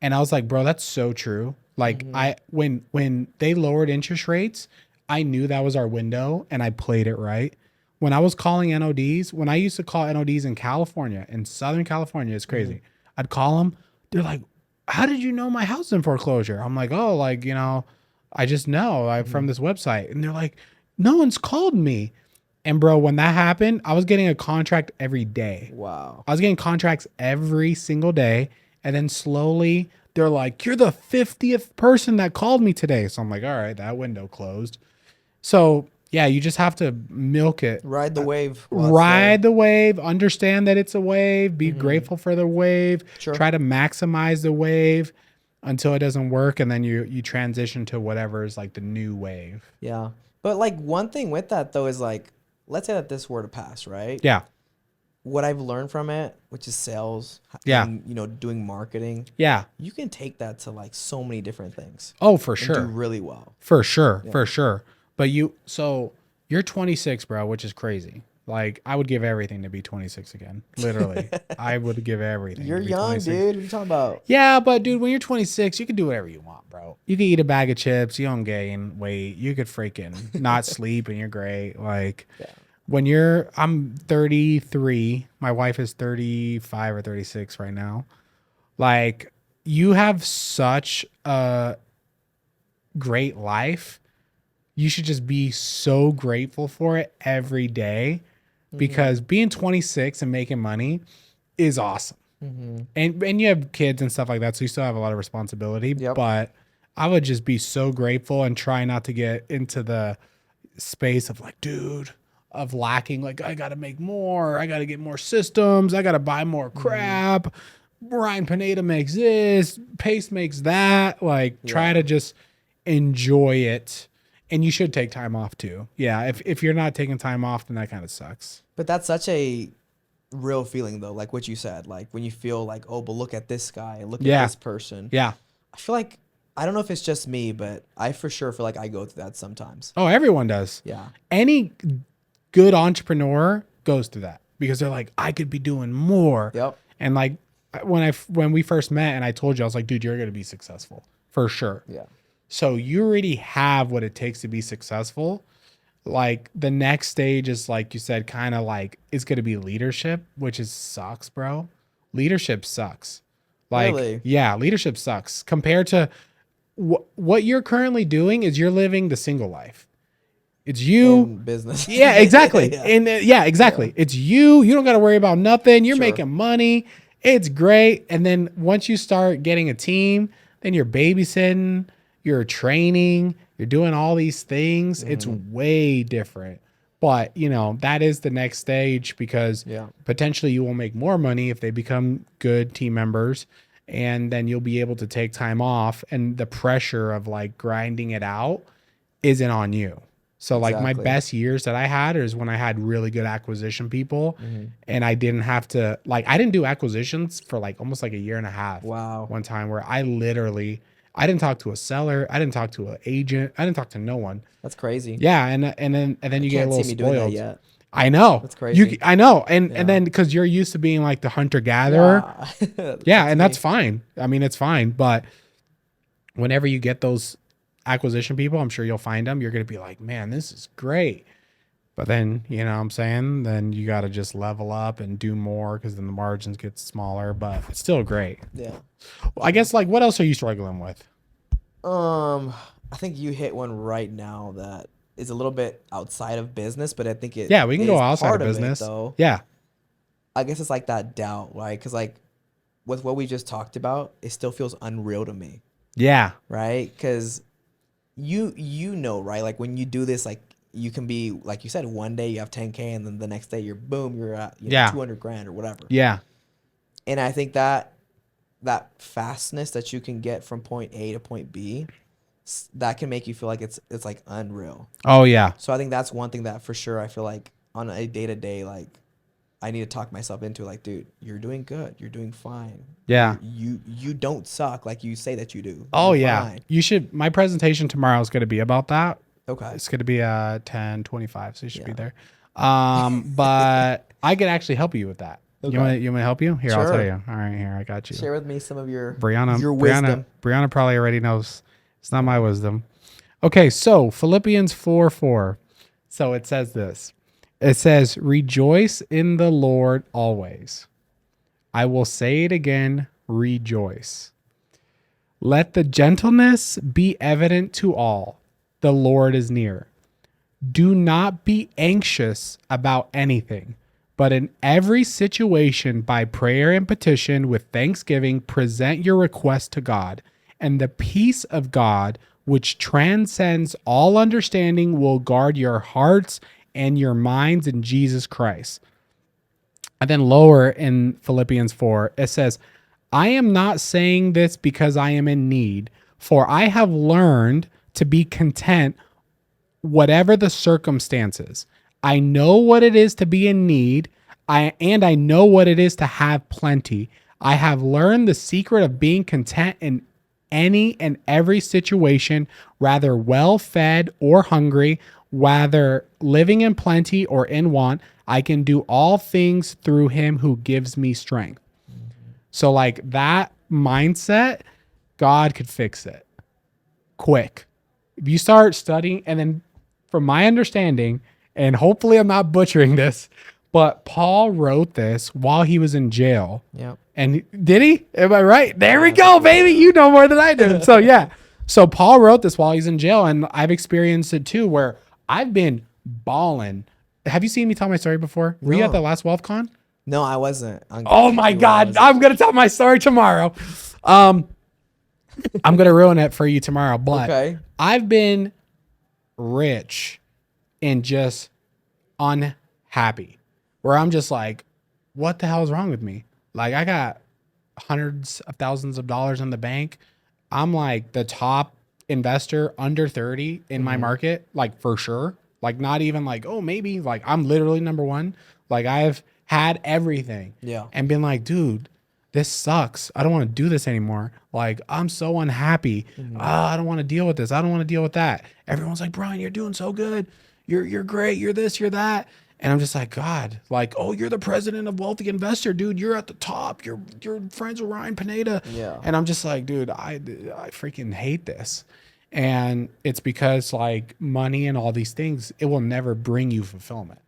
And I was like, bro, that's so true. Like when they lowered interest rates, I knew that was our window and I played it right. When I was calling NODs, when I used to call NODs in California, in Southern California, it's crazy. I'd call them. They're like, how did you know my house in foreclosure? I'm like, oh, like, I just know I'm from this website. And they're like, no one's called me. And bro, when that happened, I was getting a contract every day. Wow. I was getting contracts every single day. And then slowly they're like, you're the 50th person that called me today. So I'm like, all right, that window closed. So yeah, you just have to milk it. Ride the wave while it's Ride the wave, understand that it's a wave, be there. grateful for the wave, Sure. try to maximize the wave until it doesn't work. And then you transition to whatever is like the new wave. Yeah. But like one thing with that though is like, let's say that this were to pass, right? Yeah. What I've learned from it, which is sales, Yeah. and doing marketing, Yeah. you can take that to like so many different things Oh, for and sure. do really well. For sure. For sure. But you're 26, bro, which is crazy. Like I would give everything to be 26 again. Literally. I would give everything. You're to be young, 26. dude. What are you talking about? Yeah, but dude, when you're 26, you can do whatever you want, bro. You can eat a bag of chips, you don't gain weight, you could freaking not sleep and you're great. Like I'm 33, my wife is 35 or 36 right now. Like you have such a great life. You should just be so grateful for it every day because being 26 and making money is awesome. And you have kids and stuff like that, so you still have a lot of responsibility. Yep. But I would just be so grateful and try not to get into the space of like, dude, of lacking. Like, I got to make more. I got to get more systems. I got to buy more crap. Ryan Pineda makes this. Pace makes that. Like, try to just enjoy it. And you should take time off too. Yeah, if you're not taking time off, then that kind of sucks. But that's such a real feeling though, like what you said, like when you feel like, oh, but look at this guy, look at this person. Yeah. I feel like, I don't know if it's just me, but I for sure feel like I go through that sometimes. Oh, everyone does. Yeah. Any good entrepreneur goes through that because they're like, I could be doing more. Yep. And like when we first met and I told you, I was like, dude, you're going to be successful for sure. Yeah. So you already have what it takes to be successful. Like the next stage is like you said, kind of like it's going to be leadership, which is sucks, bro. Leadership sucks. Like, Really? yeah, leadership sucks compared to what you're currently doing is you're living the single life. It's you. In business. Yeah, exactly. Yeah. And yeah, Yeah. exactly. It's you. You don't got to worry about nothing. You're Sure. making money. It's great. And then once you start getting a team, then you're babysitting, you're training, you're doing all these things. It's way different. But, that is the next stage because Yeah. potentially you will make more money if they become good team members. And then you'll be able to take time off, and the pressure of like grinding it out isn't on you. So like my Exactly. best years that I had is when I had really good acquisition people, Mm-hmm. and I didn't have to I didn't do acquisitions for like almost like a year and a half. Wow. One time where I didn't talk to a seller, I didn't talk to an agent, I didn't talk to no one. That's crazy. Yeah, and then you get a Can't little see me doing that spoiled. yet. I know. That's crazy. I know. And Yeah. then because you're used to being like the hunter gatherer. Yeah. Yeah, and me. that's fine. I mean, it's fine. But whenever you get those acquisition people, I'm sure you'll find them. You're going to be like, man, this is great. But then, you know what I'm saying? Then you got to just level up and do more because then the margins get smaller, but it's still great. Yeah. Well, I guess like what else are you struggling with? I think you hit one right now that is a little bit outside of business, but I think it Yeah, we can go is outside part of it, business. though. Yeah. I guess it's like that doubt, right? Because like with what we just talked about, it still feels unreal to me, Yeah. right? Because you know, right? Like when you do this, like you can be like you said, one day you have 10K, and then the next day you're at Yeah. 200 grand or whatever. Yeah. And I think that fastness that you can get from point A to point B, that can make you feel like it's like unreal. Oh, yeah. So I think that's one thing that for sure I feel like on a day to day, like I need to talk myself into, like, dude, you're doing good, you're doing fine. Yeah. You don't suck like you say that you do. Oh, You're yeah. fine. You should. My presentation tomorrow is going to be about that. Okay. It's going to be 10:25, so you should be Yeah. there. But I could actually help you with that. Okay. You want me to help you? Here, I'll tell Sure. you. All right, here, I got you. Share with me some of your Brianna wisdom. Brianna probably already knows. It's not my wisdom. Okay, so Philippians 4:4. So it says this. It says, "Rejoice in the Lord always." I will say it again, rejoice. Let the gentleness be evident to all. The Lord is near. Do not be anxious about anything, but in every situation, by prayer and petition with thanksgiving, present your request to God, and the peace of God, which transcends all understanding, will guard your hearts and your minds in Jesus Christ. And then lower in Philippians 4, it says, I am not saying this because I am in need, for I have learned to be content whatever the circumstances. I know what it is to be in need, and I know what it is to have plenty. I have learned the secret of being content in any and every situation, rather well fed or hungry, whether living in plenty or in want. I can do all things through him who gives me strength. So like that mindset, God could fix it quick. If you start studying, and then from my understanding, and hopefully I'm not butchering this, but Paul wrote this while he was in jail. Yep. And did he? Am I right? There we go, baby. You know more than I do. So yeah. So Paul wrote this while he's in jail, and I've experienced it too, where I've been balling. Have you seen me tell my story before? Were you at No. the last WealthCon? No, I wasn't. Oh my God. I'm going to tell my story tomorrow. I'm going to ruin it for you tomorrow, but Okay. I've been rich and just unhappy, where I'm just like, what the hell is wrong with me? Like, I got hundreds of thousands of dollars in the bank. I'm like the top investor under 30 in my market, like for sure. Like, not even like, oh, maybe, like I'm literally number one. Like, I've had everything. Yeah. And been like, dude, this sucks. I don't want to do this anymore. Like, I'm so unhappy. I don't want to deal with this. I don't want to deal with that. Everyone's like, Bryan, you're doing so good. You're great. You're this, you're that. And I'm just like, God, like, oh, you're the president of Wealthy Investor, dude. You're at the top. You're friends with Ryan Pineda. Yeah. And I'm just like, dude, I freaking hate this. And it's because like money and all these things, it will never bring you fulfillment.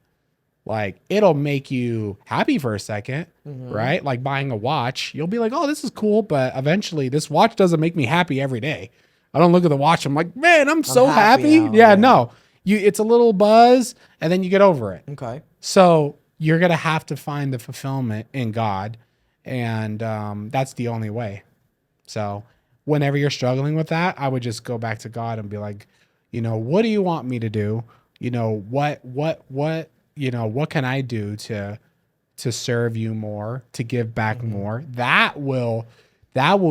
Like it'll make you happy for a second, right? Like buying a watch, you'll be like, "Oh, this is cool," but eventually this watch doesn't make me happy every day. I don't look at the watch, I'm like, "Man, I'm I'm so happy happy." now. Yeah, Yeah. no. It's a little buzz and then you get over it. Okay. So, you're going to have to find the fulfillment in God, and that's the only way. So, whenever you're struggling with that, I would just go back to God and be like, what do you want me to do? What can I do to serve you more, to give back more? That will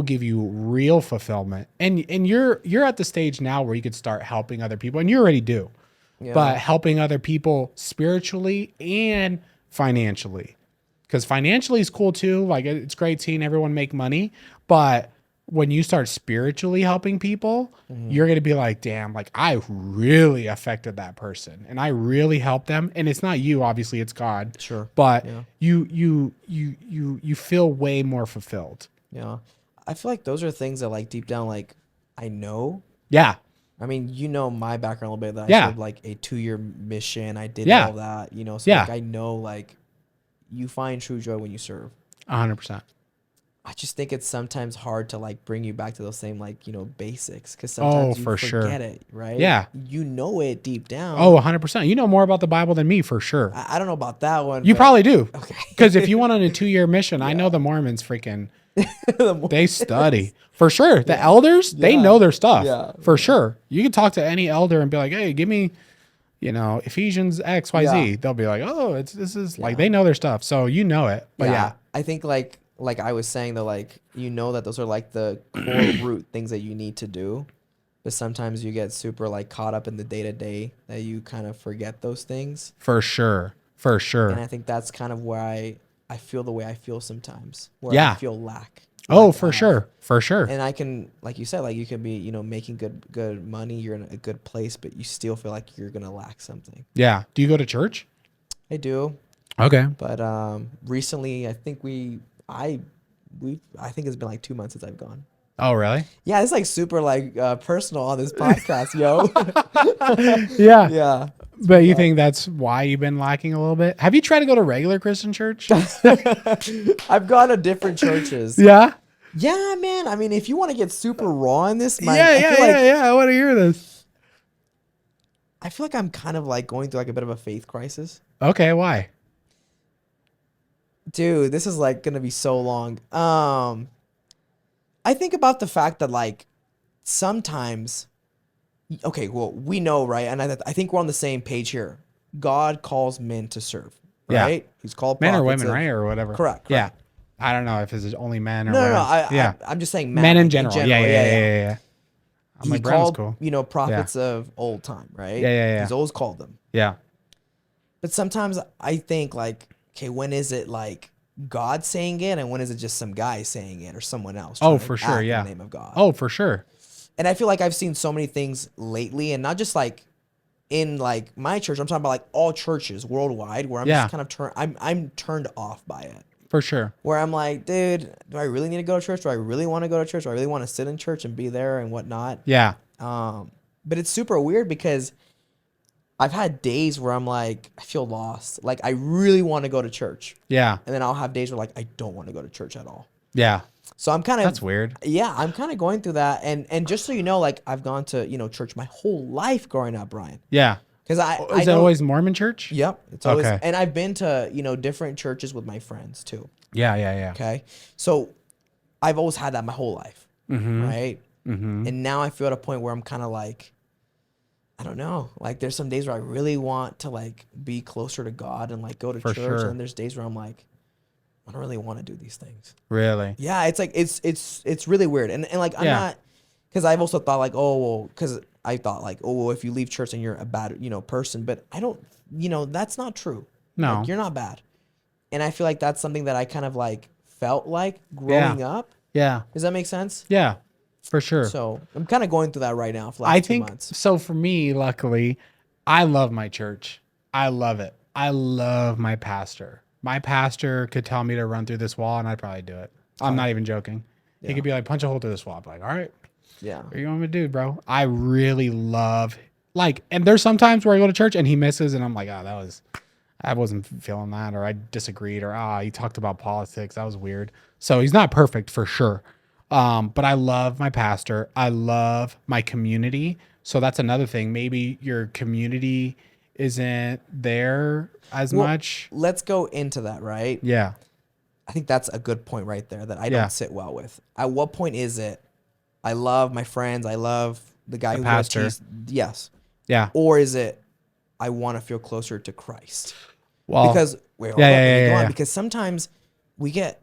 give you real fulfillment. And you're at the stage now where you could start helping other people, and you already do. Yeah. But helping other people spiritually and financially. Because financially is cool too. Like it's great seeing everyone make money, but when you start spiritually helping people, you're going to be like, damn, like I really affected that person and I really helped them. And it's not you, obviously it's God, Sure. but Yeah. you feel way more fulfilled. Yeah. I feel like those are things that like deep down, like I know. Yeah. I mean, you know my background a little bit that I Yeah. served like a 2-year mission. I did Yeah. all that, so Yeah. like I know like you find true joy when you serve. 100%. I just think it's sometimes hard to like bring you back to those same like, basics because Oh, sometimes you for forget sure. it, right? Yeah. You know it deep down. Oh, 100%. You know more about the Bible than me for sure. I don't know about that one. You but- probably do. Okay. Because if you went on a 2-year mission, I know the Mormons freaking, they study. For sure. The elders, they Yeah. know their stuff. Yeah. For sure. You can talk to any elder and be like, hey, give me, Ephesians XYZ. Yeah. They'll be like, oh, this is like, they know their stuff. So you know it. But yeah. I think like I was saying though, like that those are like the core root things that you need to do, but sometimes you get super like caught up in the day to day that you kind of forget those things. For sure. For sure. And I think that's kind of why I feel the way I feel sometimes, where Yeah. I feel lack. Oh, lack for of. sure. For sure. And I can, like you said, like you could be, making good money, you're in a good place, but you still feel like you're gonna lack something. Yeah. Do you go to church? I do. Okay. But recently, I think I think it's been like 2 months since I've gone. Oh, really? Yeah, it's like super like personal on this podcast, yo. Yeah. Yeah. But you think that's why you've been lacking a little bit? Have you tried to go to regular Christian church? I've gone to different churches. Yeah. Yeah, man. I mean, if you want to get super raw in this, Yeah. I want to hear this. I feel like I'm kind of like going through like a bit of a faith crisis. Okay. Why? Dude, this is like gonna be so long. I think about the fact that like sometimes, okay, well, we know, right? And I think we're on the same page here. God calls men to serve, Yeah. right? He's called Men or prophets women, of- right? Or whatever. Correct. Yeah. I don't know if it's only men or No, whatever. no. Yeah. I'm just saying Men in like, general. Yeah. He My brand's called, cool. prophets of old time, right? Yeah. He's always called them. Yeah. But sometimes I think like, okay, when is it like God saying it, and when is it just some guy saying it or someone else? Oh, trying to for sure. act in Yeah. the name of God. Oh, for sure. And I feel like I've seen so many things lately, and not just like in like my church. I'm talking about like all churches worldwide, where I'm Yeah. just kind of I'm turned off by it. For sure. Where I'm like, dude, do I really need to go to church? Do I really want to go to church? Do I really want to sit in church and be there and whatnot? Yeah. But it's super weird because I've had days where I'm like, I feel lost. Like I really want to go to church. Yeah. And then I'll have days where like I don't want to go to church at all. Yeah. So I'm kind of That's weird. Yeah, I'm kind of going through that. And just so you know, like I've gone to, church my whole life growing up, Brian. Yeah. Because I Is it know, always Mormon church? Yep. It's always Okay. and I've been to, different churches with my friends too. Yeah. Okay. So I've always had that my whole life. Mm-hmm. Right. Mm-hmm. And now I feel at a point where I'm kind of like, I don't know. Like there's some days where I really want to like be closer to God and like go to For church. sure. And then there's days where I'm like, I don't really want to do these things. Really? Yeah, it's like it's really weird. And like I'm Yeah. not, because I've also thought like, oh well, because I thought like, oh well, if you leave church then you're a bad person. But I don't, that's not true. No. Like, you're not bad. And I feel like that's something that I kind of like felt like growing up. Yeah. Does that make sense? Yeah. For sure. So I'm kind of going through that right now for like I 2 think months. so. For me, luckily, I love my church. I love it. I love my pastor. My pastor could tell me to run through this wall, and I'd probably do it. I'm not even joking. He Yeah. could be like, punch a hole through this wall. I'd be like, all right. Yeah. What do you want me to do, bro? I really love like, and there's sometimes where I go to church and he misses, and I'm like, oh, I wasn't feeling that, or I disagreed, or he talked about politics. That was weird. So he's not perfect for sure. But I love my pastor. I love my community. So that's another thing. Maybe your community isn't there as Well, much. let's go into that, right? Yeah. I think that's a good point right there that I Yeah. don't sit well with. At what point is it I love my friends, I love the guy The who's going to pastor. teach, yes. Yeah. Or is it I want to feel closer to Christ? Well, Because wait, hold yeah, up, yeah, let me yeah, go yeah, on. yeah. Because sometimes we get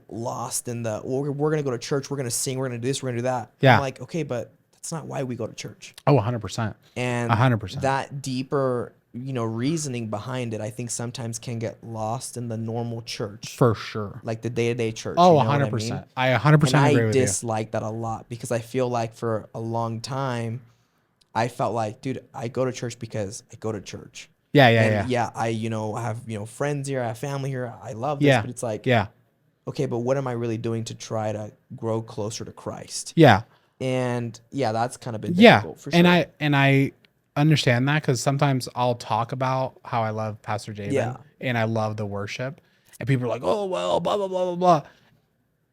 lost in the we're gonna go to church, we're gonna sing, we're gonna do this, we're gonna do that. Yeah. I'm like, okay, but that's not why we go to church. Oh, 100%. And 100%. that deeper reasoning behind it, I think sometimes can get lost in the normal church, For sure. like the day-to-day church. Oh, You know what I 100%. mean? I And 100% I agree with you. dislike that a lot because I feel like for a long time, I felt like, dude, I go to church because I go to church. Yeah, yeah, And yeah. I have friends here, I have family here, I love this, Yeah. but it's like, Yeah. okay, but what am I really doing to try to grow closer to Christ? Yeah. And yeah, that's kind of been Yeah. difficult for And sure. I understand that, because sometimes I'll talk about how I love Pastor Jabin Yeah. and I love the worship, and people are like, oh, well, blah, blah, blah, blah, blah.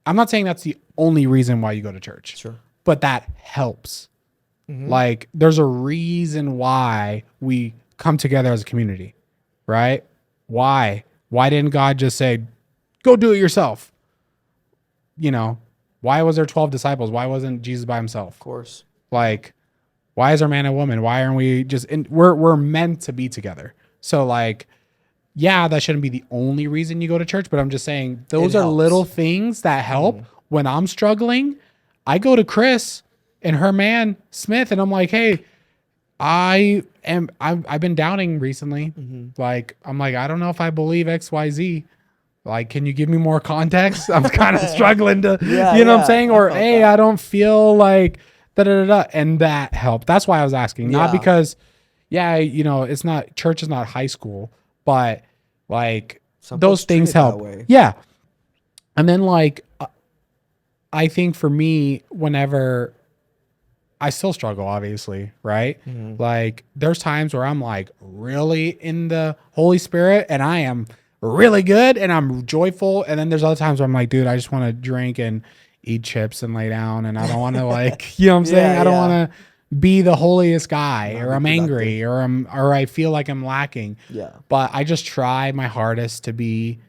I'm not saying that's the only reason why you go to church, Sure. but that helps. Like, there's a reason why we come together as a community, right? Why? Why didn't God just say, go do it yourself? Why was there 12 disciples? Why wasn't Jesus by himself? Of course. Like, why is there man and woman? Why aren't we just we're meant to be together. So like, yeah, that shouldn't be the only reason you go to church, but I'm just saying those are helps. little things that help. When I'm struggling, I go to Chris and her man Smith, and I'm like, hey, I've been doubting recently. Like, I'm like, I don't know if I believe XYZ. Like, can you give me more context? I'm kind of struggling to, Yeah, you know what I'm yeah, saying? I Or, felt hey, that. I don't feel like da da da da. And that helped. That's why I was asking. Not Yeah. because, yeah, it's not, church is not high school, but like Some those folks treat things it that help. way. Yeah. And then like, I think for me, whenever I still struggle, obviously, right? Like, there's times where I'm like really in the Holy Spirit and I am really good and I'm joyful. And then there's other times where I'm like, dude, I just want to drink and eat chips and lay down. And I don't want to like, you know what I'm saying? Yeah, I don't yeah. want to be the holiest guy, Not or be I'm angry, or I feel like I'm lacking. Yeah. But I just try my hardest to be,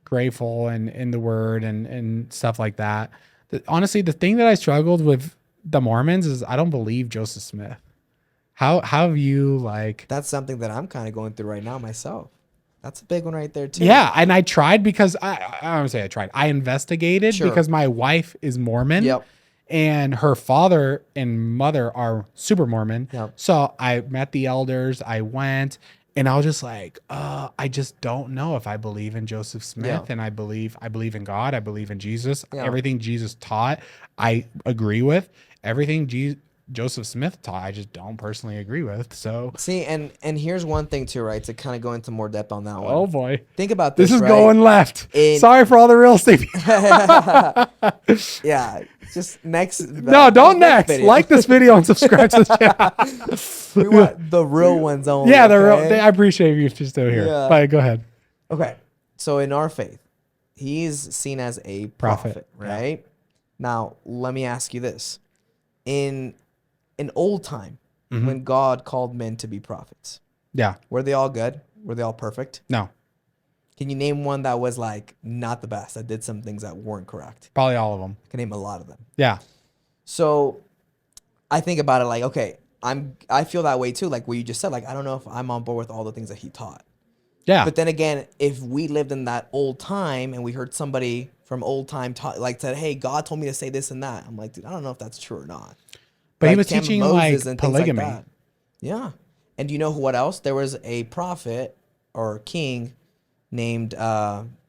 grateful and in the word and stuff like that. Honestly, the thing that I struggled with the Mormons is I don't believe Joseph Smith. How have you like? That's something that I'm kind of going through right now myself. That's a big one right there too. Yeah, and I tried because I don't say I tried. I investigated Sure. because my wife is Mormon. Yep. And her father and mother are super Mormon. Yep. So I met the elders. I went, and I was just like, I just don't know if I believe in Joseph Smith. Yeah. And I believe in God. I believe in Jesus. Yeah. Everything Jesus taught, I agree with. Everything Joseph Smith taught, I just don't personally agree with. So, See, and here's one thing too, right? To kind of go into more depth on that one. oh boy, Think about this. this is right? going left. In- Sorry for all the real estate people. Yeah. Just next. No, don't next. video. Like this video and subscribe to the channel. We want the real ones only. Yeah, okay? I appreciate you if you're still here. Yeah. But go ahead. Okay. So in our faith, he's seen as a prophet, Yeah. right? Now, let me ask you this. In old time, when God called men to be prophets, Yeah. were they all good? Were they all perfect? No. Can you name one that was like not the best, that did some things that weren't correct? Probably all of them. I can name a lot of them. Yeah. So I think about it like, okay, I feel that way too. Like what you just said, like, I don't know if I'm on board with all the things that he taught. Yeah. But then again, if we lived in that old time and we heard somebody from old time like said, hey, God told me to say this and that. I'm like, dude, I don't know if that's true or not. But he Like was Cam teaching Moses like and things like polygamy. that. Yeah. And do you know what else? There was a prophet or king named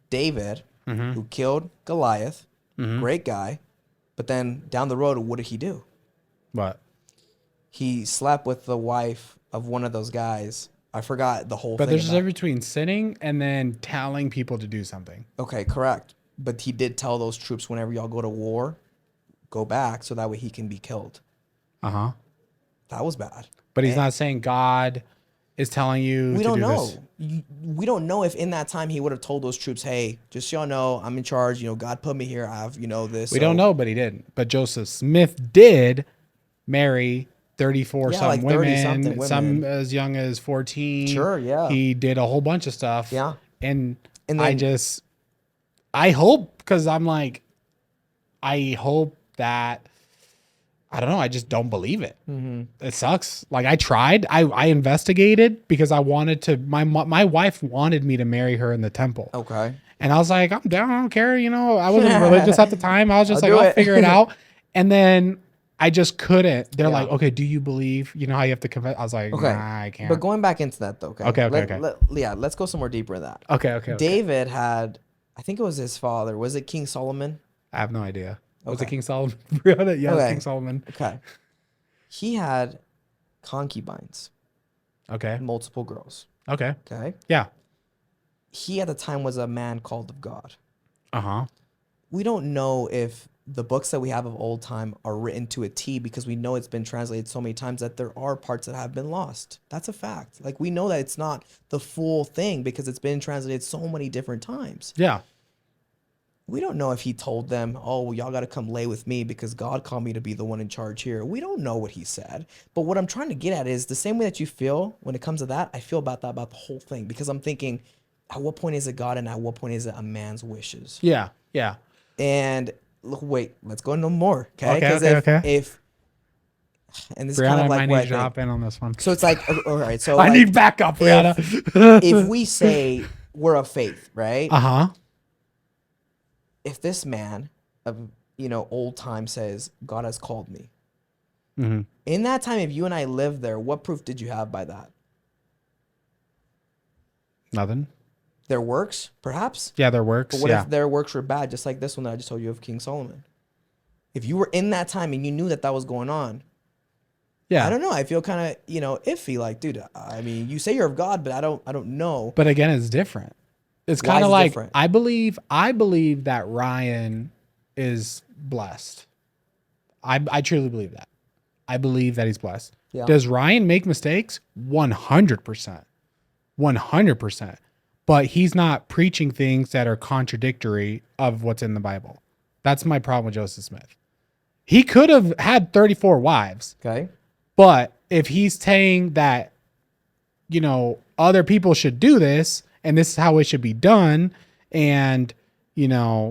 David who killed Goliath. Great guy. But then down the road, what did he do? What? He slept with the wife of one of those guys. I forgot the whole But thing. there's a about- difference between sinning and then telling people to do something. Okay, correct. But he did tell those troops whenever y'all go to war, go back so that way he can be killed. Uh-huh. That was bad. But he's And not saying God is telling you we to don't do know. this. We don't know if in that time he would have told those troops, hey, just so y'all know, I'm in charge. You know, God put me here. I have, this. We don't know, but he didn't. But Joseph Smith did marry 34 Yeah, some like 30 women, something some women. as young as 14. Sure, yeah. He did a whole bunch of stuff. Yeah. And And I then I hope, because I'm like, I hope that, I don't know, I just don't believe it. It sucks. Like, I tried. I investigated because I wanted to, my wife wanted me to marry her in the temple. okay. And I was like, I'm down. I don't care. I wasn't religious at the time. I was just I'll like, do I'll it. figure it out. And then I just couldn't. They're Yeah. like, okay, do you believe? You know how you have to confess? I was like, Okay. nah, I can't. But going back into that though, okay. Okay. Yeah, let's go somewhere deeper in that. Okay. David had, I think it was his father. Was it King Solomon? I have no idea. Was it Okay. King Solomon? Brianna? Yes, Okay. King Solomon. Okay. He had concubines, Okay. multiple girls. Okay. Okay. Yeah. He at the time was a man called of God. Uh-huh. We don't know if the books that we have of old time are written to a T because we know it's been translated so many times that there are parts that have been lost. That's a fact. Like, we know that it's not the full thing because it's been translated so many different times. Yeah. We don't know if he told them, oh, well, y'all got to come lay with me because God called me to be the one in charge here. We don't know what he said. But what I'm trying to get at is the same way that you feel when it comes to that, I feel about that, about the whole thing. Because I'm thinking, at what point is it God and at what point is it a man's wishes? Yeah. Yeah. And look, wait, let's go into more. Okay. Okay. If, and this is Brianna, kind of I like might what need I you to think. hop in on this one. So it's like, all right. So I like, need backup, Brianna. if we say we're of faith, right? Uh-huh. If this man of old time says God has called me, Mm-hmm. in that time, if you and I lived there, what proof did you have by that? Nothing. Their works, perhaps. Yeah, their works. But what Yeah. if their works were bad, just like this one that I just told you of King Solomon? If you were in that time and you knew that that was going on, Yeah. I don't know. I feel kind of iffy. Like, dude, I mean, you say you're of God, but I don't know. But again, it's different. It's Why kind is of it like, different? I believe that Ryan is blessed. I truly believe that. I believe that he's blessed. Yeah. Does Ryan make mistakes? 100%. 100%. But he's not preaching things that are contradictory of what's in the Bible. That's my problem with Joseph Smith. He could have had 34 wives, Okay. but if he's saying that, other people should do this and this is how it should be done and,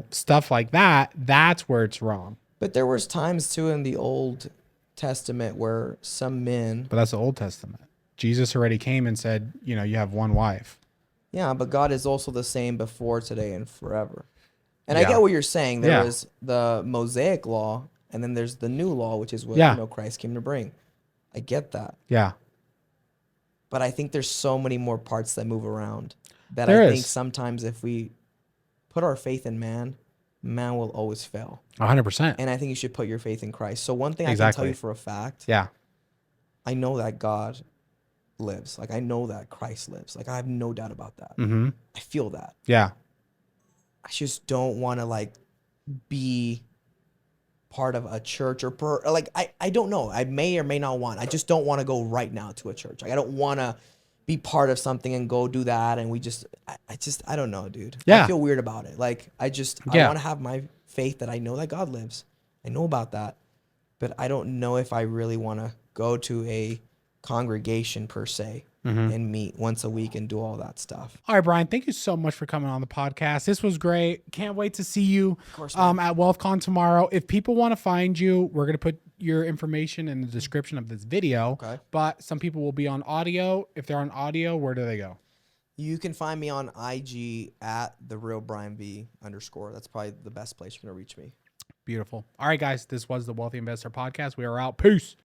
stuff like that, that's where it's wrong. But there was times too in the Old Testament where some men, But that's the Old Testament. Jesus already came and said, you have one wife. yeah, but God is also the same before, today, and forever. And I Yeah. get what you're saying. There Yeah. was the Mosaic law, and then there's the new law, which is what Yeah. Christ came to bring. I get that. Yeah. But I think there's so many more parts that move around that There I is. think sometimes if we put our faith in man, man will always fail. 100%. And I think you should put your faith in Christ. So one thing I can Exactly. tell you for a fact, Yeah. I know that God lives. Like, I know that Christ lives. Like, I have no doubt about that. Mm-hmm. I feel that. Yeah. I just don't want to be part of a church or I don't know. I may or may not want. I just don't want to go right now to a church. Like, I don't want to be part of something and go do that. And I don't know, dude. Yeah. I feel weird about it. Like, I Yeah. want to have my faith that I know that God lives. I know about that, but I don't know if I really want to go to a congregation per se and meet once a week and do all that stuff. All right, Bryan, thank you so much for coming on the podcast. This was great. Can't wait to see you course, man. at WealthCon tomorrow. If people want to find you, we're going to put your information in the description of this video. Okay. But some people will be on audio. If they're on audio, where do they go? You can find me on IG at @TheRealBryanV_. That's probably the best place you're going to reach me. Beautiful. All right, guys, this was the Wealthy Investor Podcast. We are out. Peace.